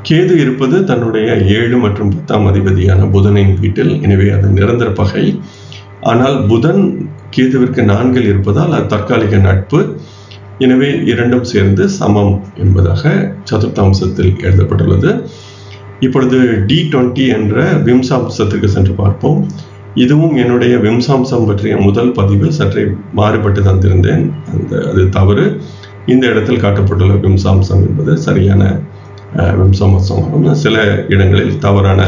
கேது இருப்பது தன்னுடைய 7 மற்றும் 10ஆம் அதிபதியான புதனின் வீட்டில். எனவே அது நிரந்தர பகை. ஆனால் புதன் கேதுவிற்கு 4இல் இருப்பதால் அது தற்காலிக நட்பு. எனவே இரண்டும் சேர்ந்து சமம் என்பதாக சதுர்த்தாம்சத்தில் எழுதப்பட்டுள்ளது. இப்பொழுது D20 என்ற விம்சாம்சத்திற்கு சென்று பார்ப்போம். இதுவும் என்னுடைய விம்சாம்சம் பற்றிய முதல் பதிவில் சற்றே மாறுபட்டு தந்திருந்தேன். அது தவறு. இந்த இடத்தில் காட்டப்பட்டுள்ள விம்சாம்சம் என்பது சரியான விம்சாம்சமாகும். சில இடங்களில் தவறான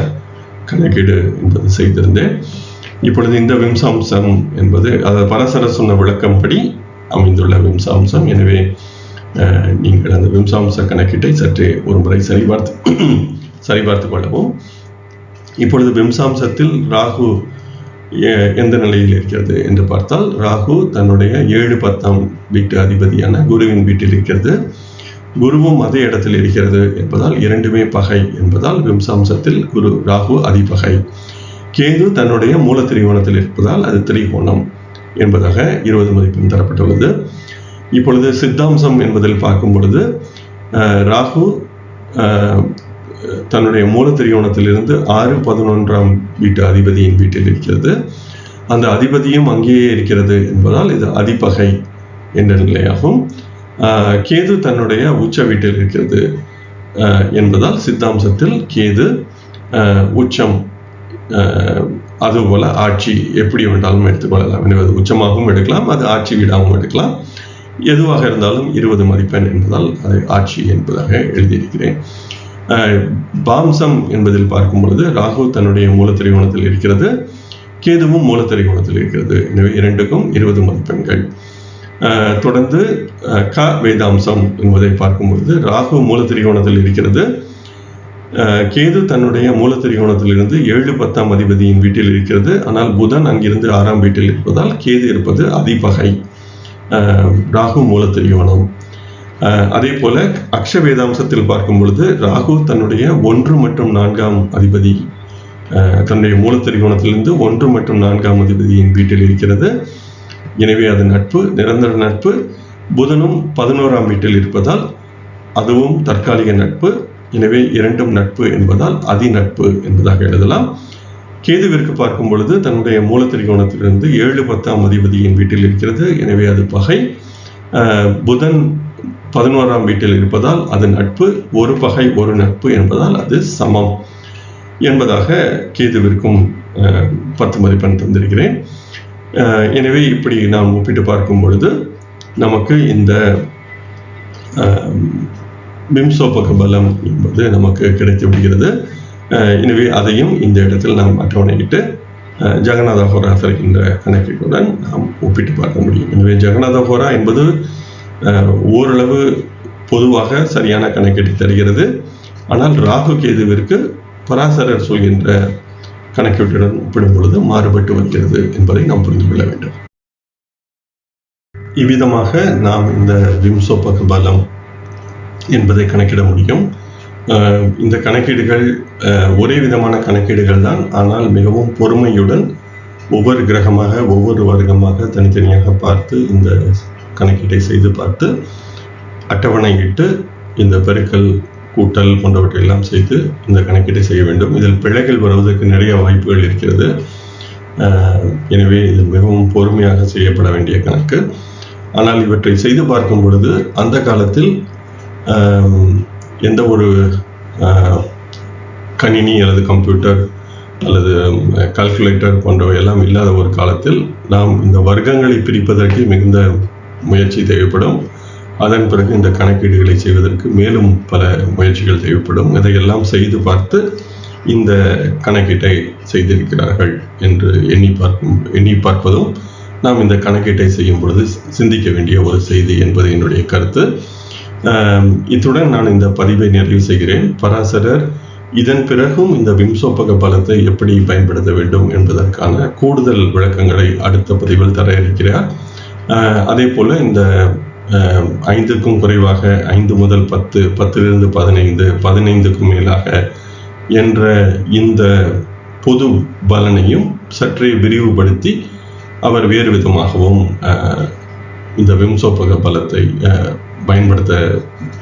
கணக்கீடு என்பது செய்திருந்தேன். இப்பொழுது இந்த விம்சாம்சம் என்பது அதாவது பரசர சொன்ன விளக்கம்படி அமைந்துள்ள விம்சாம்சம். எனவே நீங்கள் அந்த விம்சாம்ச கணக்கீட்டை சற்றே ஒரு முறை சரிபார்த்து கொள்ளவும். இப்பொழுது விம்சாம்சத்தில் ராகு எந்த நிலையில் இருக்கிறது என்று பார்த்தால், ராகு தன்னுடைய 7, 10ஆம் வீட்டு அதிபதியான குருவின் வீட்டில் இருக்கிறது. குருவும் அதே இடத்தில் இருக்கிறது என்பதால் இரண்டுமே பகை என்பதால் விம்சாம்சத்தில் ராகு அதிபகை. கேது தன்னுடைய மூல திரிகோணத்தில் இருப்பதால் அது திரிகோணம் என்பதாக 20 மதிப்பெண் தரப்பட்டுள்ளது. இப்பொழுது சித்தாம்சம் என்பதில் பார்க்கும் பொழுது ராகு தன்னுடைய மூல திரிகோணத்திலிருந்து 6, 11ஆம் வீட்டு அதிபதியின் வீட்டில் இருக்கிறது. அந்த அதிபதியும் அங்கேயே இருக்கிறது என்பதால் இது அதிபகை என்ற நிலையாகும். கேது தன்னுடைய உச்ச வீட்டில் இருக்கிறது என்பதால் சித்தாம்சத்தில் கேது உச்சம், அதுபோல ஆட்சி, எப்படி வேண்டாலும் எடுத்துக்கொள்ளலாம். எனவே அது உச்சமாகவும் எடுக்கலாம், அது ஆட்சி வீடாகவும் எடுக்கலாம். எதுவாக இருந்தாலும் 20 மதிப்பெண் என்பதால் அது ஆட்சி என்பதாக எழுதியிருக்கிறேன். பாம்சம் என்பதில் பார்க்கும் பொழுது ராகு தன்னுடைய மூல திரிகோணத்தில் இருக்கிறது, கேதுவும் மூல திரிகோணத்தில் இருக்கிறது. எனவே இரண்டுக்கும் 20 மதிப்பெண்கள். தொடர்ந்து க வேதாம்சம் என்பதை பார்க்கும் பொழுது ராகு மூல திரிகோணத்தில் இருக்கிறது, கேது தன்னுடைய மூலத்திரிகோணத்திலிருந்து 7-10 அதிபதியின் வீட்டில் இருக்கிறது. ஆனால் புதன் அங்கிருந்து 6ஆம் வீட்டில் இருப்பதால் கேது இருப்பது அதிபகை. ராகு மூலத்திரிகோணம். அதே போல அக்ஷ வேதாம்சத்தில் பார்க்கும் பொழுது ராகு தன்னுடைய 1 மற்றும் 4ஆம் அதிபதி தன்னுடைய மூலத்திரிகோணத்திலிருந்து 1 மற்றும் 4ஆம் அதிபதியின் வீட்டில் இருக்கிறது. எனவே அது நட்பு, நிரந்தர நட்பு. புதனும் 11ஆம் வீட்டில் இருப்பதால் அதுவும் தற்காலிக நட்பு. எனவே இரண்டும் நட்பு என்பதால் அதிநட்பு என்பதாக எழுதலாம். கேதுவிற்கு பார்க்கும் பொழுது தன்னுடைய மூலத்திரிகோணத்திலிருந்து 7-10ஆம் அதிபதியின் வீட்டில் இருக்கிறது. எனவே அது பகை. புதன் 11ஆம் வீட்டில் இருப்பதால் அது நட்பு. ஒரு பகை ஒரு நட்பு என்பதால் அது சமம் என்பதாக கேதுவிற்கும் 10 மதிப்பெண் தந்திருக்கிறேன். எனவே இப்படி நாம் ஒப்பிட்டு பார்க்கும் பொழுது நமக்கு இந்த விம்சோபக பலம் என்பது நமக்கு கிடைத்து விடுகிறது. எனவே அதையும் இந்த இடத்தில் நாம் அட்டவணையிட்டு ஜெகநாத ஹோரா தருகின்ற கணக்கீட்டுடன் நாம் ஒப்பிட்டு பார்க்க முடியும். எனவே ஜெகநாத ஹோரா என்பது ஓரளவு பொதுவாக சரியான கணக்கீட்டை தருகிறது. ஆனால் ராகு கேதுவிற்கு பராசரர் சொல்கின்ற கணக்கீட்டுடன் ஒப்பிடும் பொழுது மாறுபட்டு வருகிறது என்பதை நாம் புரிந்து கொள்ள வேண்டும். இவ்விதமாக நாம் இந்த விம்சோபக பலம் என்பதை கணக்கிட முடியும். இந்த கணக்கீடுகள் ஒரே விதமான கணக்கீடுகள் தான். ஆனால் மிகவும் பொறுமையுடன் ஒவ்வொரு கிரகமாக ஒவ்வொரு வர்க்கமாக தனித்தனியாக பார்த்து இந்த கணக்கீட்டை செய்து பார்த்து அட்டவணையிட்டு இந்த பெருக்கல் கூட்டல் போன்றவற்றை எல்லாம் செய்து இந்த கணக்கீட்டை செய்ய வேண்டும். இதில் பிழைகள் வருவதற்கு நிறைய வாய்ப்புகள் இருக்கிறது. எனவே இது மிகவும் பொறுமையாக செய்யப்பட வேண்டிய கணக்கு. ஆனால் இவற்றை செய்து பார்க்கும் பொழுது அந்த காலத்தில் எந்த ஒரு கணினி அல்லது கம்ப்யூட்டர் அல்லது கால்குலேட்டர் போன்றவை எல்லாம் இல்லாத ஒரு காலத்தில் நாம் இந்த வர்க்கங்களை பிரிப்பதற்கு மிகுந்த முயற்சி தேவைப்படும். அதன் பிறகு இந்த கணக்கீடுகளை செய்வதற்கு மேலும் பல முயற்சிகள் தேவைப்படும். இதையெல்லாம் செய்து பார்த்து இந்த கணக்கீட்டை செய்திருக்கிறார்கள் என்று எண்ணி பார்ப்பதும் நாம் இந்த கணக்கீட்டை செய்யும் பொழுது சிந்திக்க வேண்டிய ஒரு செய்தி என்பது என்னுடைய கருத்து. இத்துடன் நான் இந்த பதிவை நிறைவு செய்கிறேன். பராசரர் இதன் பிறகும் இந்த விம்சோபக பலத்தை எப்படி பயன்படுத்த வேண்டும் என்பதற்கான கூடுதல் விளக்கங்களை அடுத்த பதிவில் தர இருக்கிறார். அதே போல இந்த 5க்கும் குறைவாக 5 முதல் 10, 10லிருந்து 15, 15க்கும் மேலாக என்ற இந்த பொது பலனையும் சற்றே விரிவுபடுத்தி அவர் வேறு விதமாகவும் இந்த விம்சோபக பலத்தை பயன்படுத்த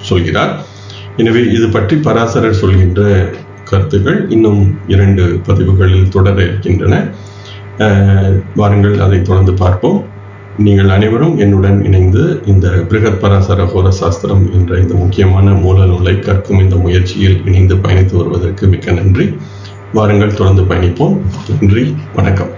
சொல்கிறார். எனவே இது பற்றி பராசரர் சொல்கின்ற கருத்துக்கள் இன்னும் 2 பதிவுகளில் தொடர இருக்கின்றன. வாருங்கள், அதை தொடர்ந்து பார்ப்போம். நீங்கள் அனைவரும் என்னுடன் இணைந்து இந்த பிருகத் பராசர ஹோர சாஸ்திரம் என்ற இந்த முக்கியமான மூல நூலை கற்கும் இந்த முயற்சியில் இணைந்து பயணித்து வருவதற்கு மிக்க நன்றி. வாருங்கள், தொடர்ந்து பயணிப்போம். நன்றி, வணக்கம்.